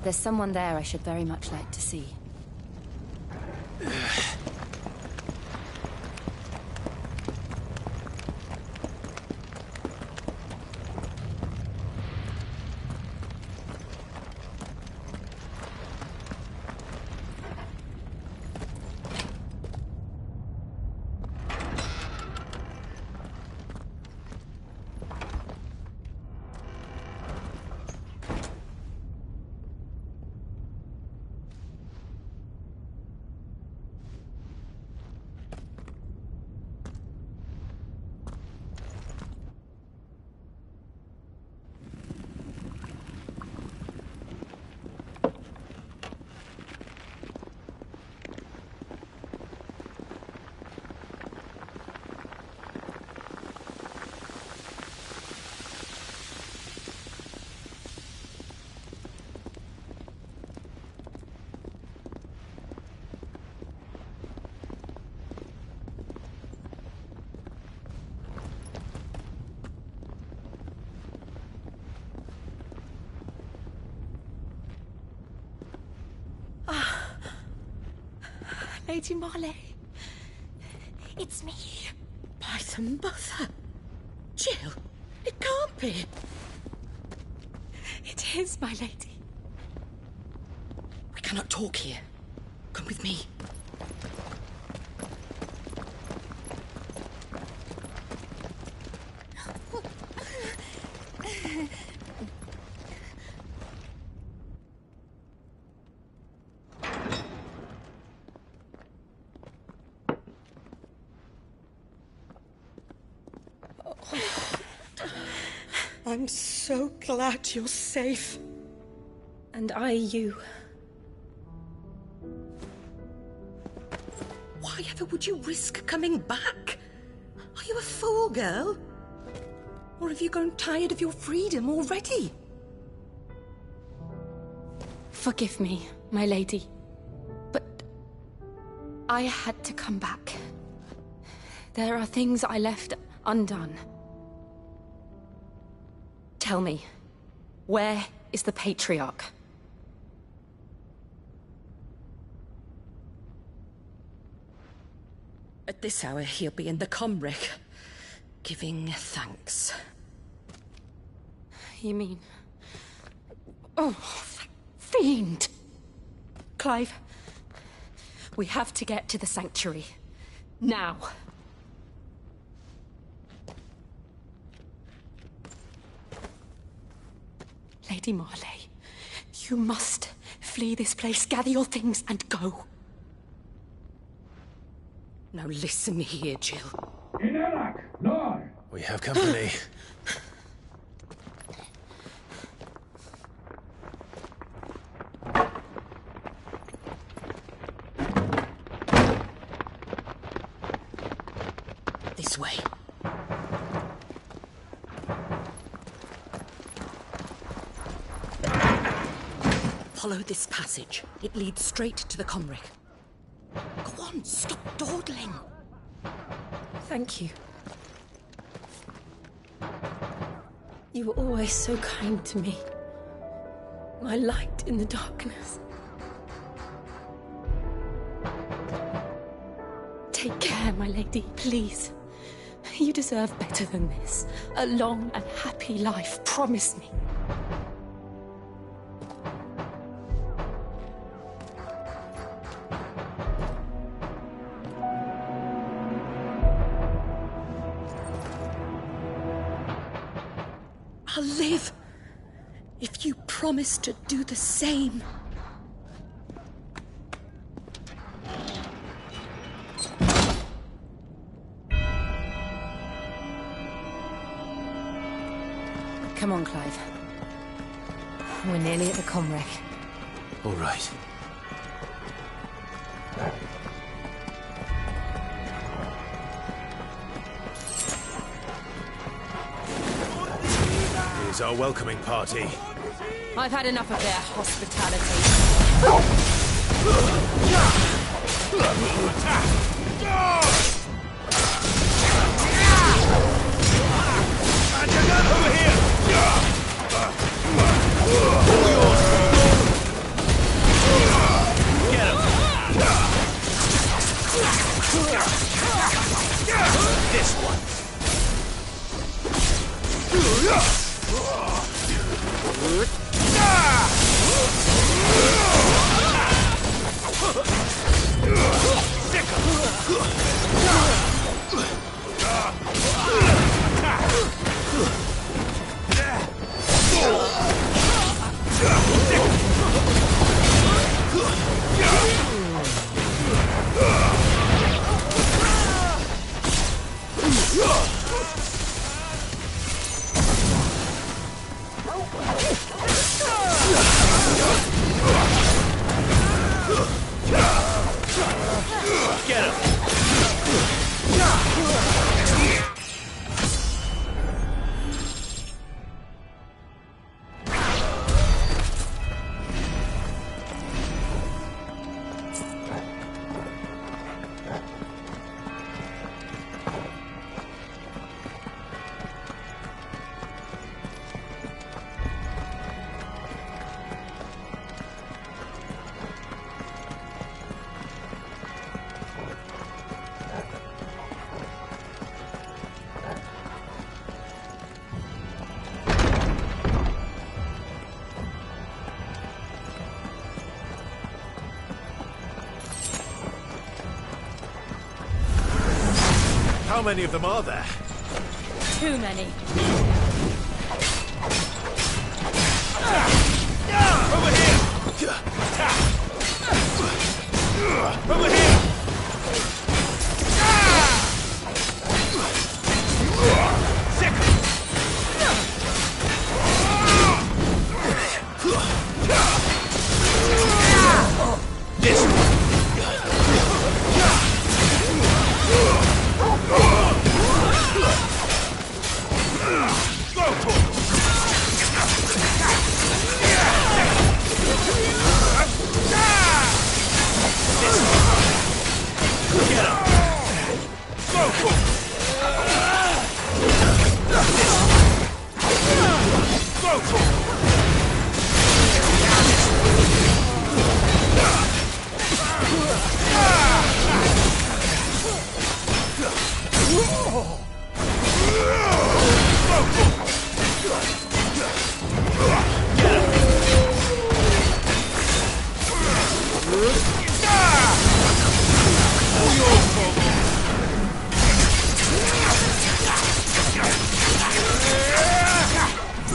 There's someone there I should very much like to see. Lady Marley. It's me. By the mother. Jill, it can't be. It is, my lady. We cannot talk here. Come with me. I'm so glad you're safe. And I you. Why ever would you risk coming back? Are you a fool, girl? Or have you grown tired of your freedom already? Forgive me, my lady. But I had to come back. There are things I left undone. Tell me, where is the Patriarch? At this hour, he'll be in the Comric, giving thanks. You mean... Oh, fiend! Clive, we have to get to the sanctuary. Now. Lady Marley, you must flee this place, gather your things, and go. Now listen here, Jill. We have company. This way. Follow this passage. It leads straight to the Comric. Go on, stop dawdling. Thank you. You were always so kind to me. My light in the darkness. Take care, my lady, please. You deserve better than this. A long and happy life, promise me. I'll live if you promise to do the same. Come on, Clive. We're nearly at the Comric. All right. Here's our welcoming party. I've had enough of their hospitality. Over here! Get him! This one! Get him! How many of them are there? Too many. Over here! Over here! This one.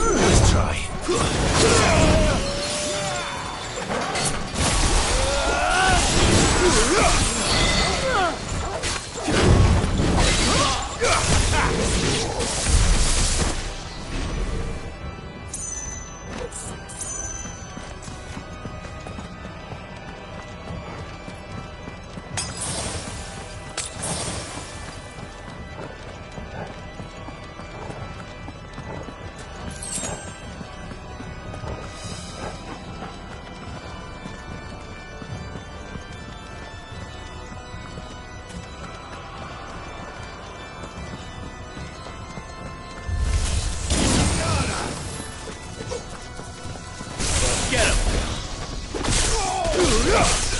Let's try. Get him! Over here!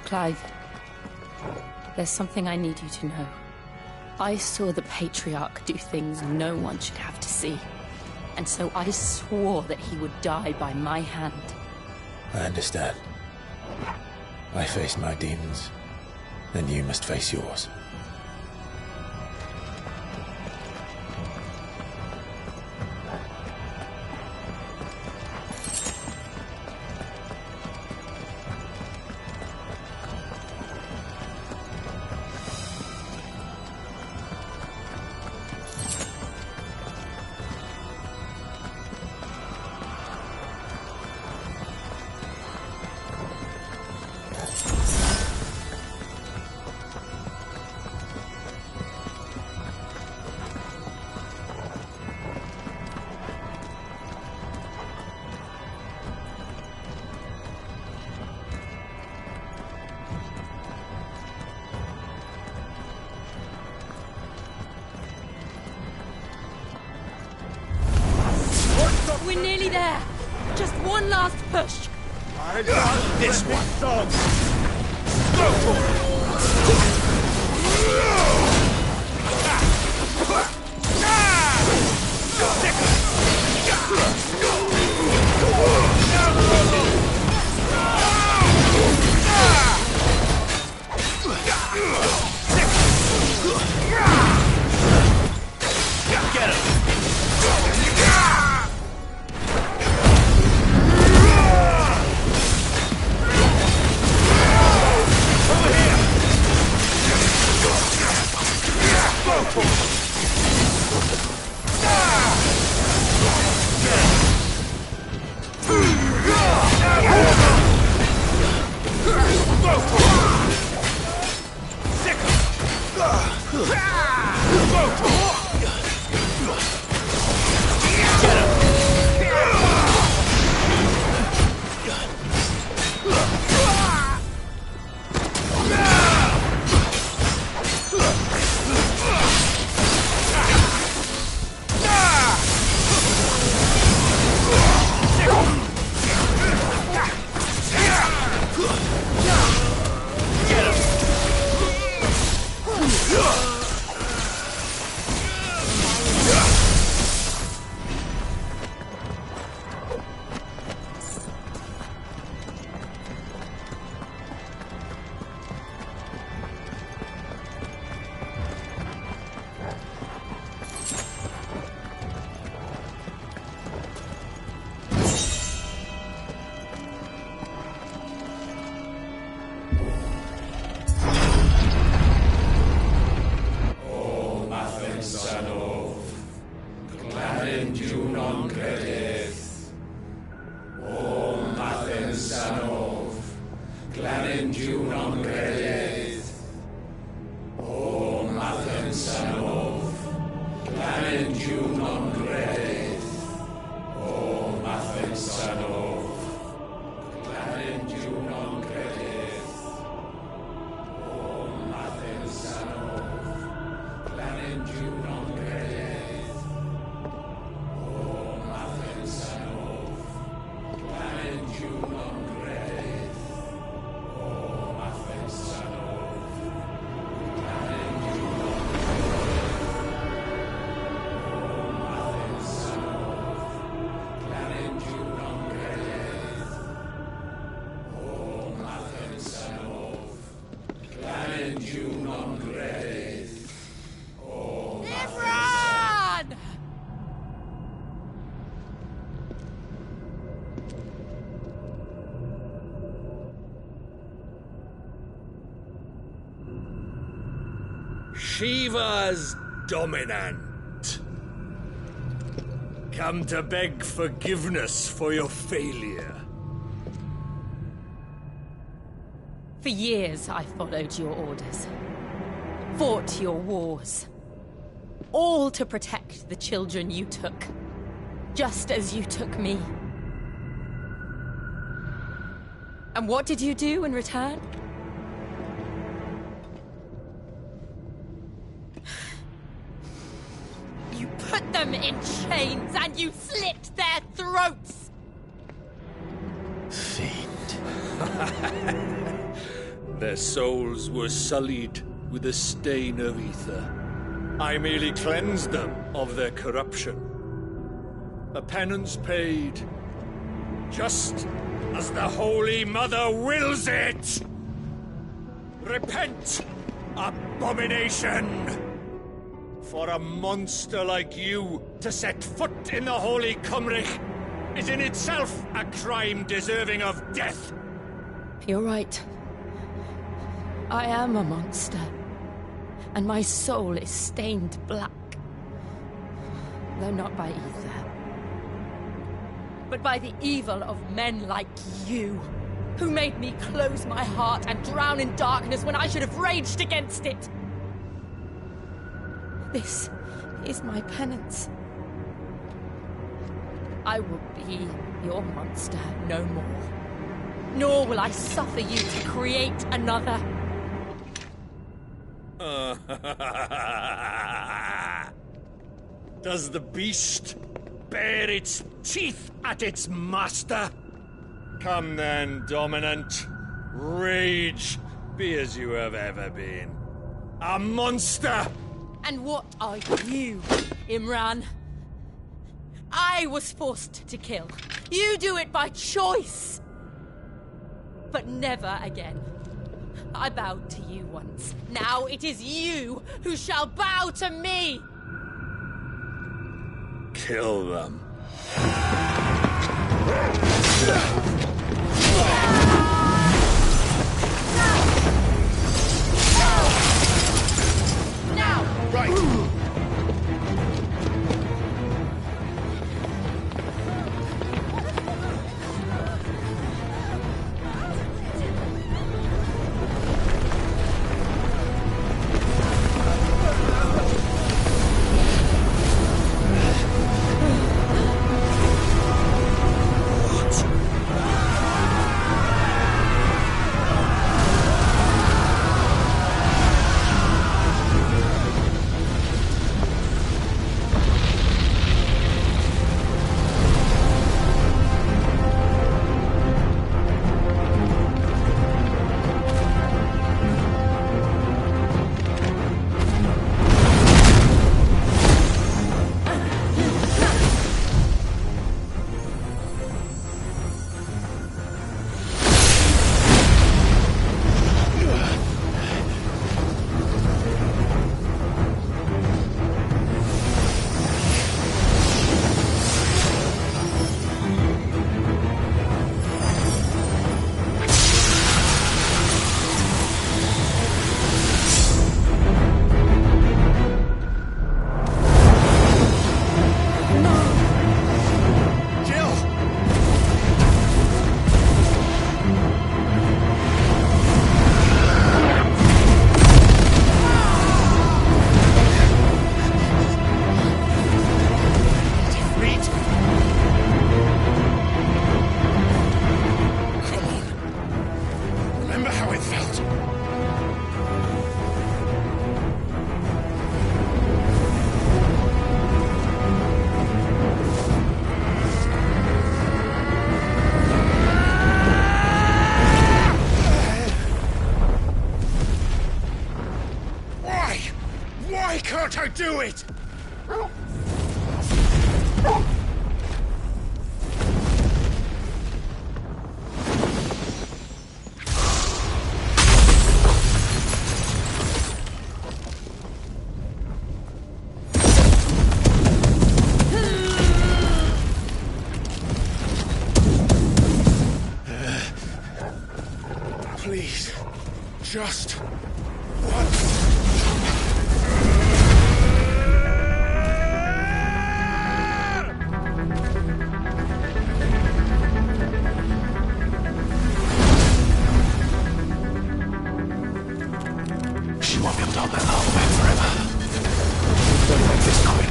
Clive, there's something I need you to know. I saw the Patriarch do things no one should have to see. And so I swore that he would die by my hand. I understand. I face my demons, then you must face yours. We're nearly there. Just one last push. I got this one. Go for Get him! Over here! Glanenju non credith. O Mathen Sanov. Glanenju non credith. O Mathen Sanov. Glanenju non credith. O Mathen Sanov. Glanenju non credith. O Mathen Sanov. Glanenju non credith. O Mathen Sanov. Glanenju non credith. O Mathen Sanov. Glanenju non Shiva's dominant. Come to beg forgiveness for your failure. For years I followed your orders. Fought your wars. All to protect the children you took. Just as you took me. And what did you do in return? You put them in chains and you slit their throats! Their souls were sullied with a stain of ether. I merely cleansed them of their corruption. A penance paid, just as the Holy Mother wills it! Repent, abomination! For a monster like you to set foot in the Holy Cymric is in itself a crime deserving of death. You're right. I am a monster. And my soul is stained black. Though not by ether. But by the evil of men like you, who made me close my heart and drown in darkness when I should have raged against it. This is my penance. I will be your monster no more. Nor will I suffer you to create another. Does the beast bare its teeth at its master? Come then, dominant. Rage, be as you have ever been. A monster! And what are you, Imran? I was forced to kill. You do it by choice. But never again. I bowed to you once. Now it is you who shall bow to me! Kill them. Now! Right! Do it! Please, just once. She won't be able to hold that hole back forever. Don't make this quick.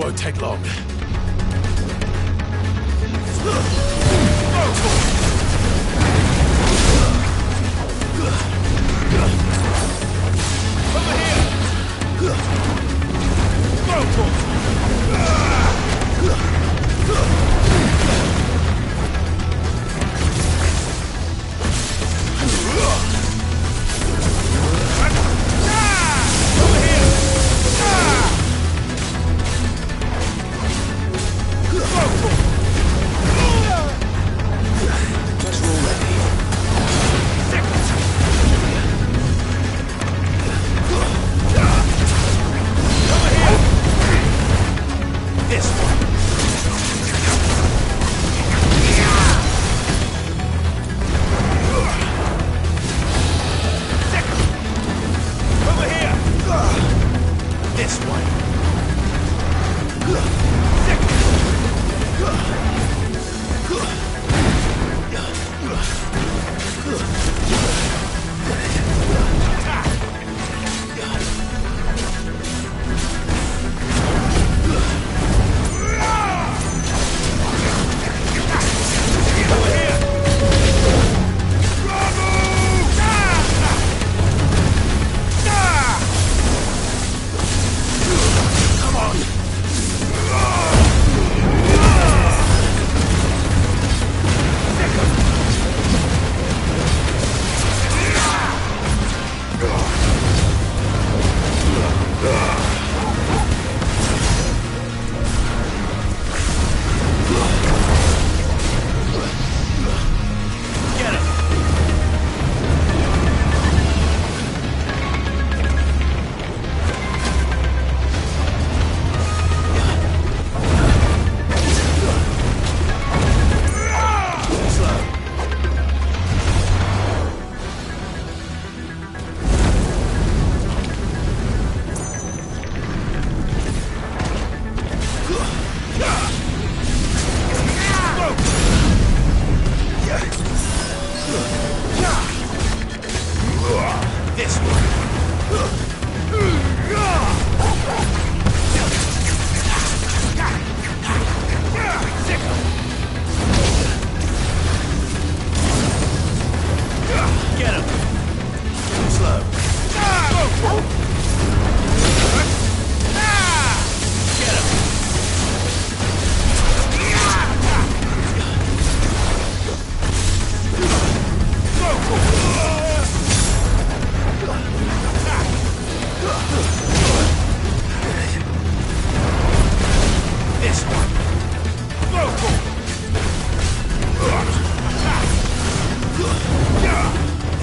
Won't take long.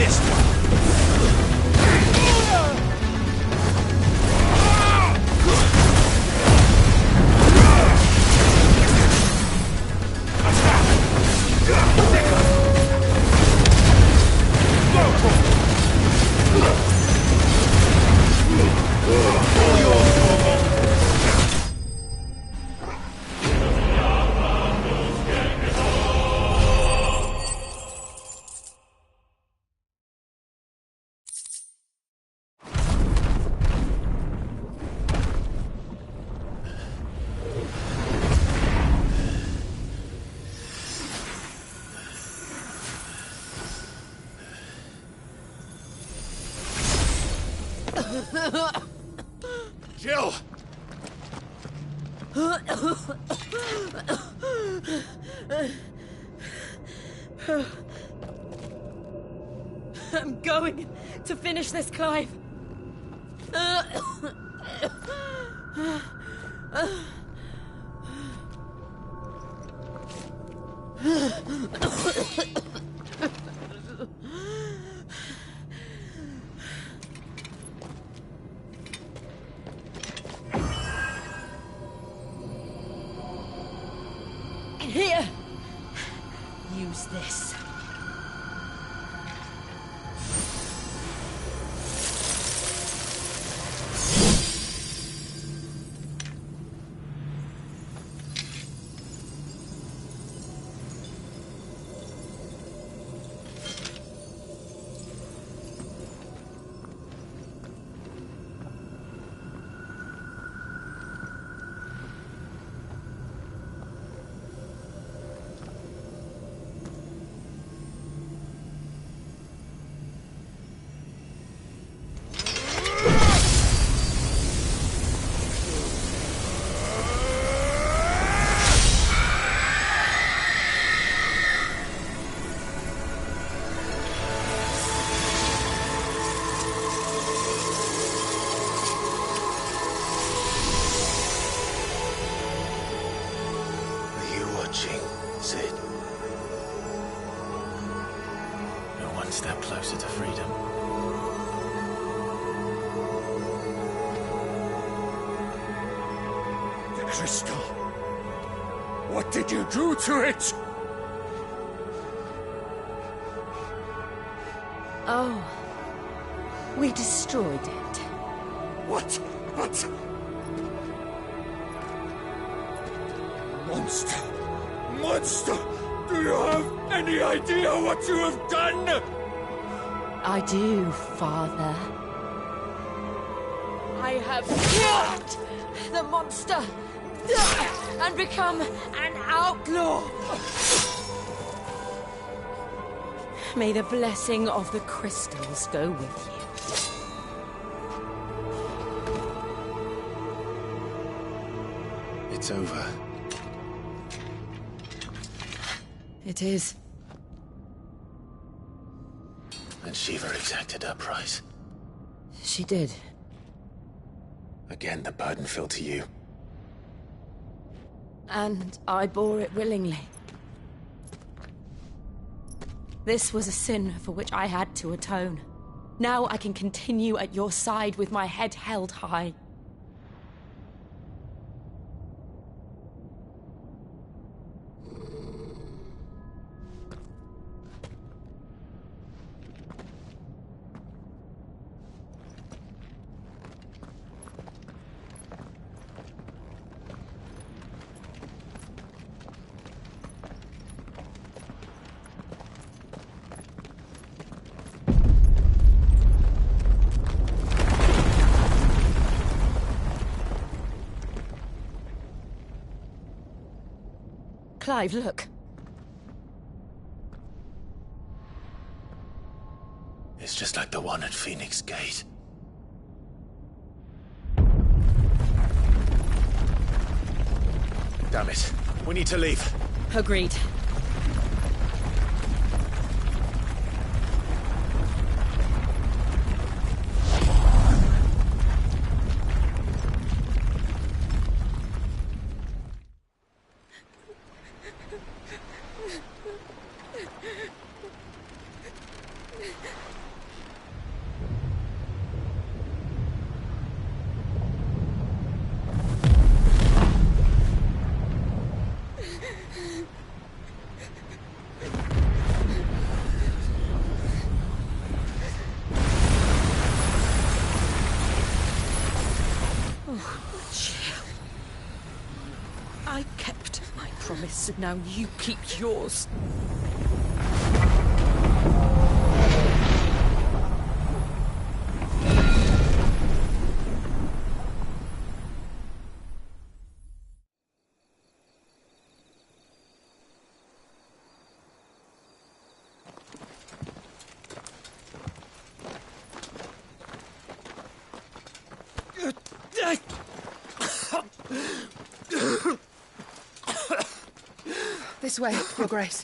this one! Jill! I'm going to finish this, Clive. Here! Use this. Sid. You're one step closer to freedom. The crystal. What did you do to it? Oh. We destroyed it. What? Monster! Monster! Do you have any idea what you have done? I do, Father. I have killed the monster and become an outlaw. May the blessing of the crystals go with you. It's over. It is. And Shiva exacted her price. She did. Again, the burden fell to you. And I bore it willingly. This was a sin for which I had to atone. Now I can continue at your side with my head held high. Clive, look. It's just like the one at Phoenix Gate. Damn it. We need to leave. Agreed. so now you keep yours. This way, Your Grace.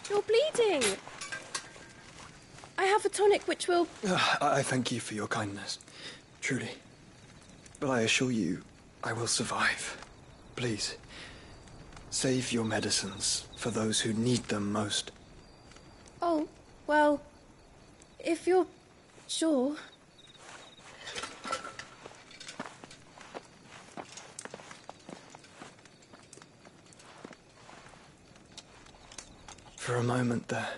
You're bleeding. I have a tonic which will... I thank you for your kindness, truly. But I assure you, I will survive. Please, save your medicines for those who need them most. Oh, well, if you're sure... For a moment there,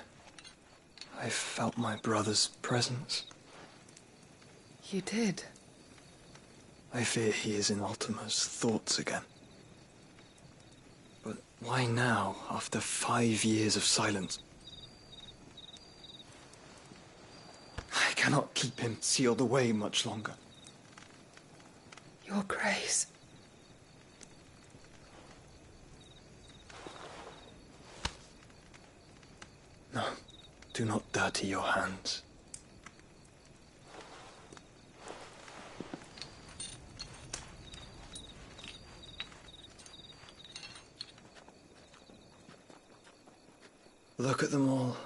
I felt my brother's presence. You did? I fear he is in Ultima's thoughts again. But why now, after 5 years of silence? I cannot keep him sealed away much longer. Your Grace. No, do not dirty your hands. Look at them all.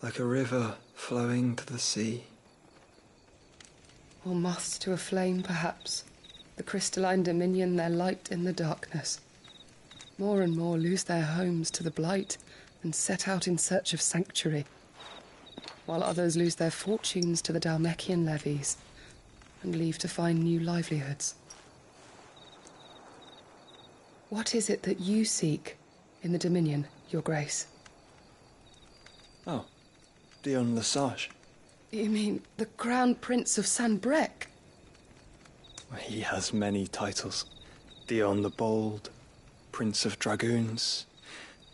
Like a river flowing to the sea. Or moths to a flame, perhaps. The crystalline dominion, their light in the darkness. More and more lose their homes to the blight and set out in search of sanctuary, while others lose their fortunes to the Dhalmekian levies and leave to find new livelihoods. What is it that you seek in the Dominion, Your Grace? Oh, Dion Lesage. You mean the Crown Prince of Sanbrec? He has many titles. Dion the Bold, Prince of Dragoons,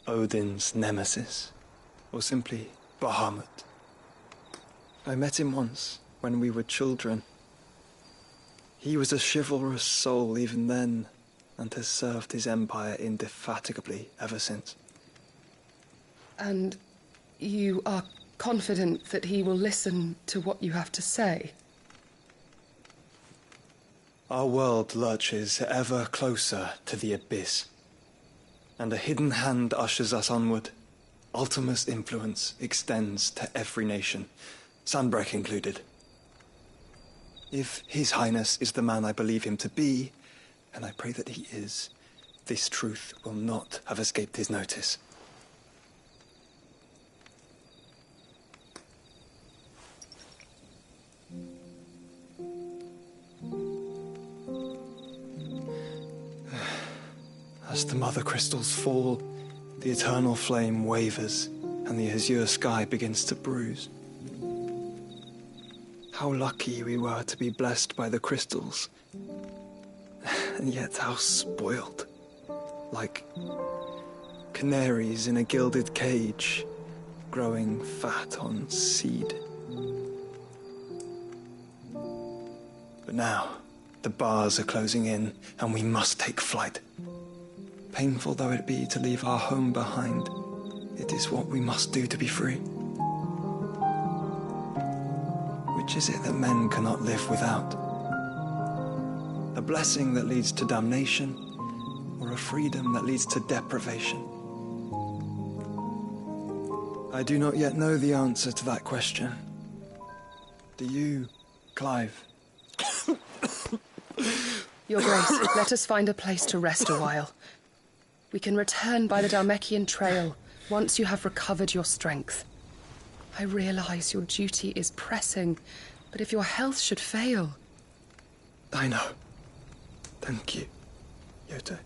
Odin's Nemesis, or simply Bahamut. I met him once, when we were children. He was a chivalrous soul even then, and has served his empire indefatigably ever since. And you are confident that he will listen to what you have to say? Our world lurches ever closer to the abyss, and a hidden hand ushers us onward. Ultima's influence extends to every nation, Sanbrec included. If His Highness is the man I believe him to be, and I pray that he is, this truth will not have escaped his notice. As the mother crystals fall, the eternal flame wavers, and the azure sky begins to bruise. How lucky we were to be blessed by the crystals, and yet how spoiled. Like canaries in a gilded cage, growing fat on seed. But now, the bars are closing in, and we must take flight. Painful though it be to leave our home behind, it is what we must do to be free. Which is it that men cannot live without? A blessing that leads to damnation, or a freedom that leads to deprivation? I do not yet know the answer to that question. Do you, Clive? Your Grace, let us find a place to rest a while. We can return by the Dhalmekian trail once you have recovered your strength. I realize your duty is pressing, but if your health should fail... I know. Thank you. Yote.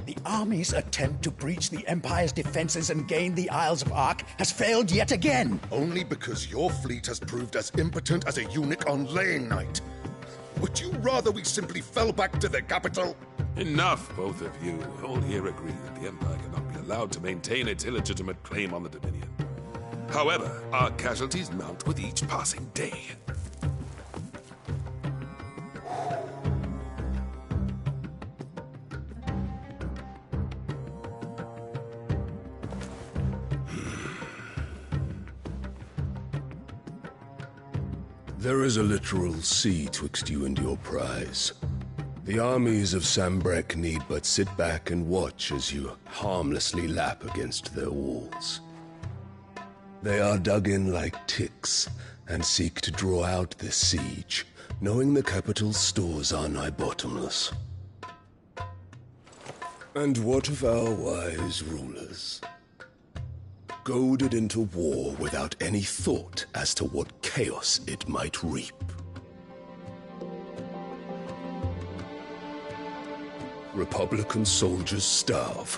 The army's attempt to breach the Empire's defenses and gain the Isles of Ark has failed yet again. Only because your fleet has proved as impotent as a eunuch on laying night. Would you rather we simply fell back to the capital? Enough, both of you. All here agree that the Empire cannot be allowed to maintain its illegitimate claim on the Dominion. However, our casualties mount with each passing day. There is a literal sea twixt you and your prize. The armies of Sambrek need but sit back and watch as you harmlessly lap against their walls. They are dug in like ticks and seek to draw out this siege, knowing the capital's stores are nigh bottomless. And what of our wise rulers? Goaded into war without any thought as to what chaos it might reap. Republican soldiers starve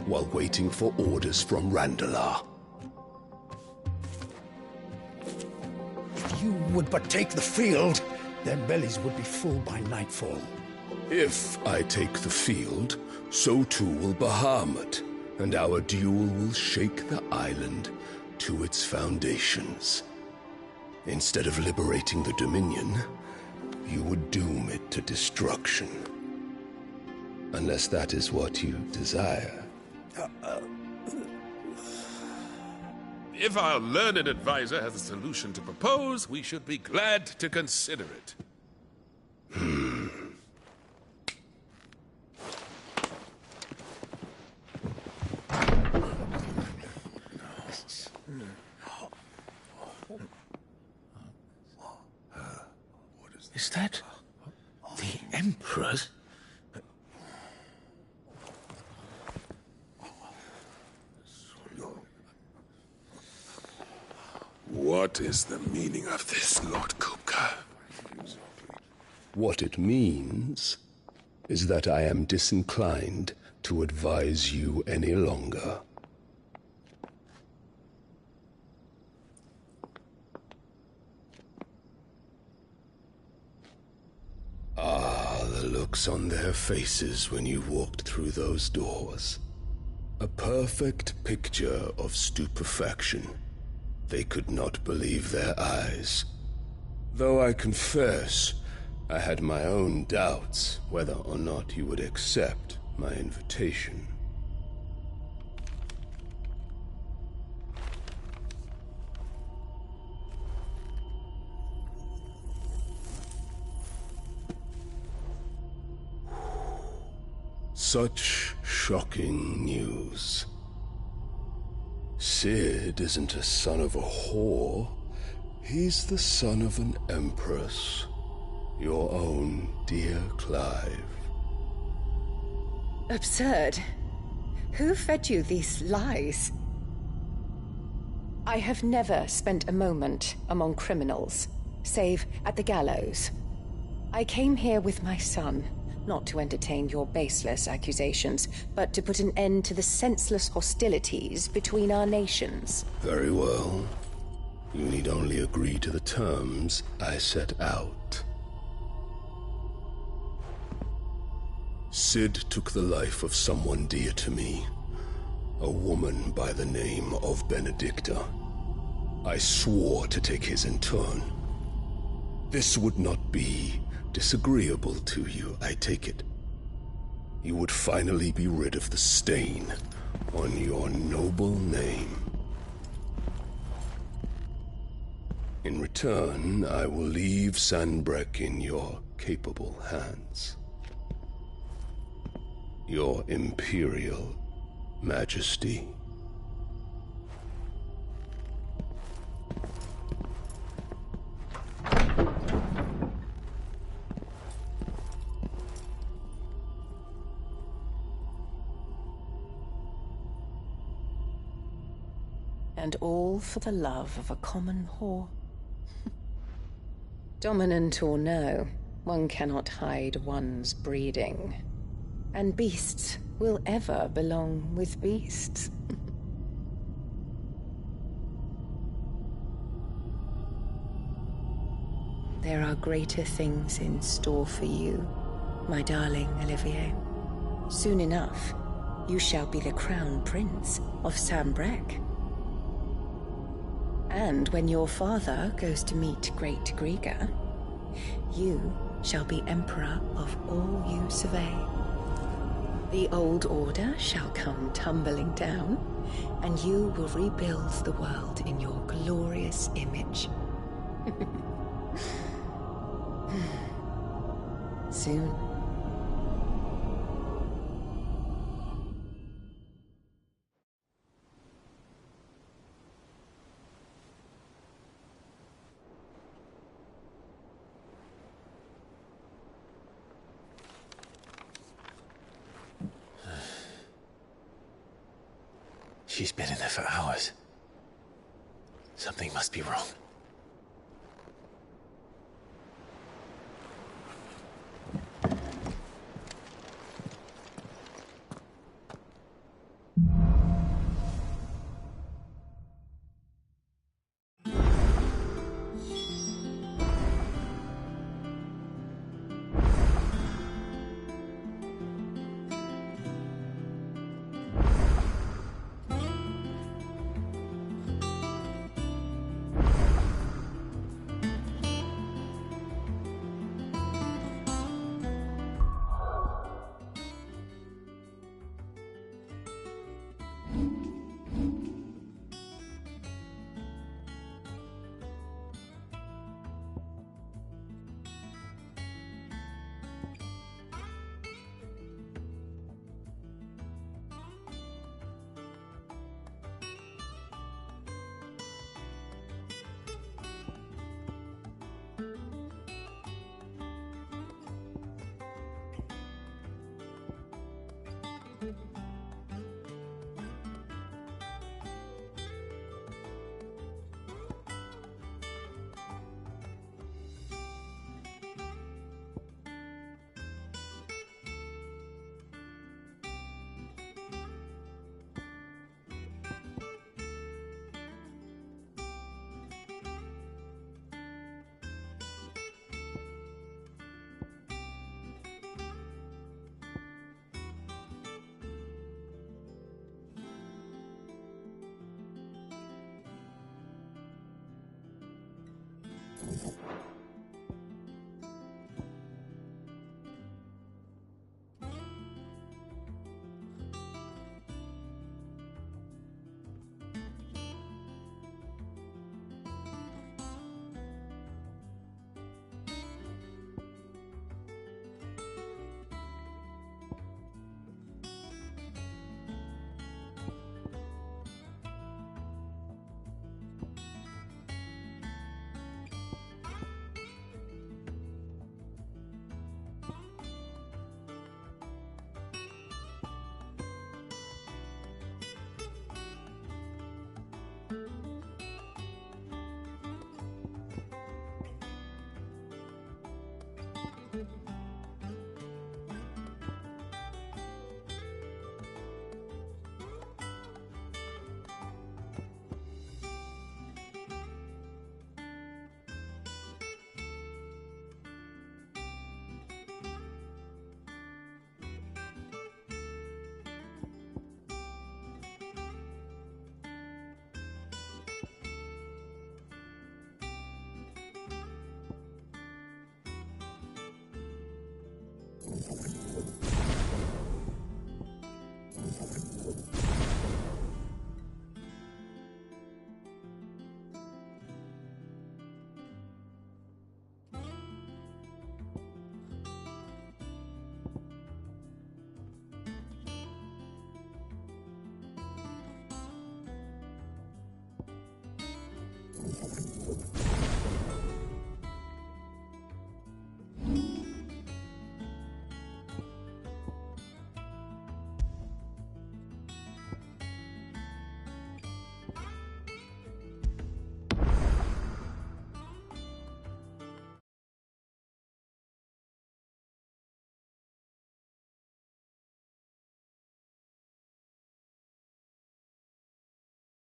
while waiting for orders from Randalar. If you would but take the field, their bellies would be full by nightfall. If I take the field, so too will Bahamut, and our duel will shake the island to its foundations. Instead of liberating the Dominion, you would doom it to destruction. Unless that is what you desire. If our learned advisor has a solution to propose, we should be glad to consider it. Is that the Emperor's? What is the meaning of this, Lord Kupka? What it means is that I am disinclined to advise you any longer. Ah, the looks on their faces when you walked through those doors. A perfect picture of stupefaction. They could not believe their eyes. Though I confess, I had my own doubts whether or not you would accept my invitation. Such shocking news. Sid isn't a son of a whore. He's the son of an empress. Your own dear Clive. Absurd. Who fed you these lies? I have never spent a moment among criminals, save at the gallows. I came here with my son, not to entertain your baseless accusations, but to put an end to the senseless hostilities between our nations. Very well. You need only agree to the terms I set out. Sid took the life of someone dear to me, a woman by the name of Benedicta. I swore to take his in turn. This would not be disagreeable to you, I take it. You would finally be rid of the stain on your noble name. In return, I will leave Sanbreque in your capable hands. Your Imperial Majesty. And all for the love of a common whore. Dominant or no, one cannot hide one's breeding. And beasts will ever belong with beasts. There are greater things in store for you, my darling Olivier. Soon enough, you shall be the crown prince of Sanbreque. And when your father goes to meet Great Griga, you shall be emperor of all you survey. The old order shall come tumbling down, and you will rebuild the world in your glorious image. Soon. She's been in there for hours. Something must be wrong.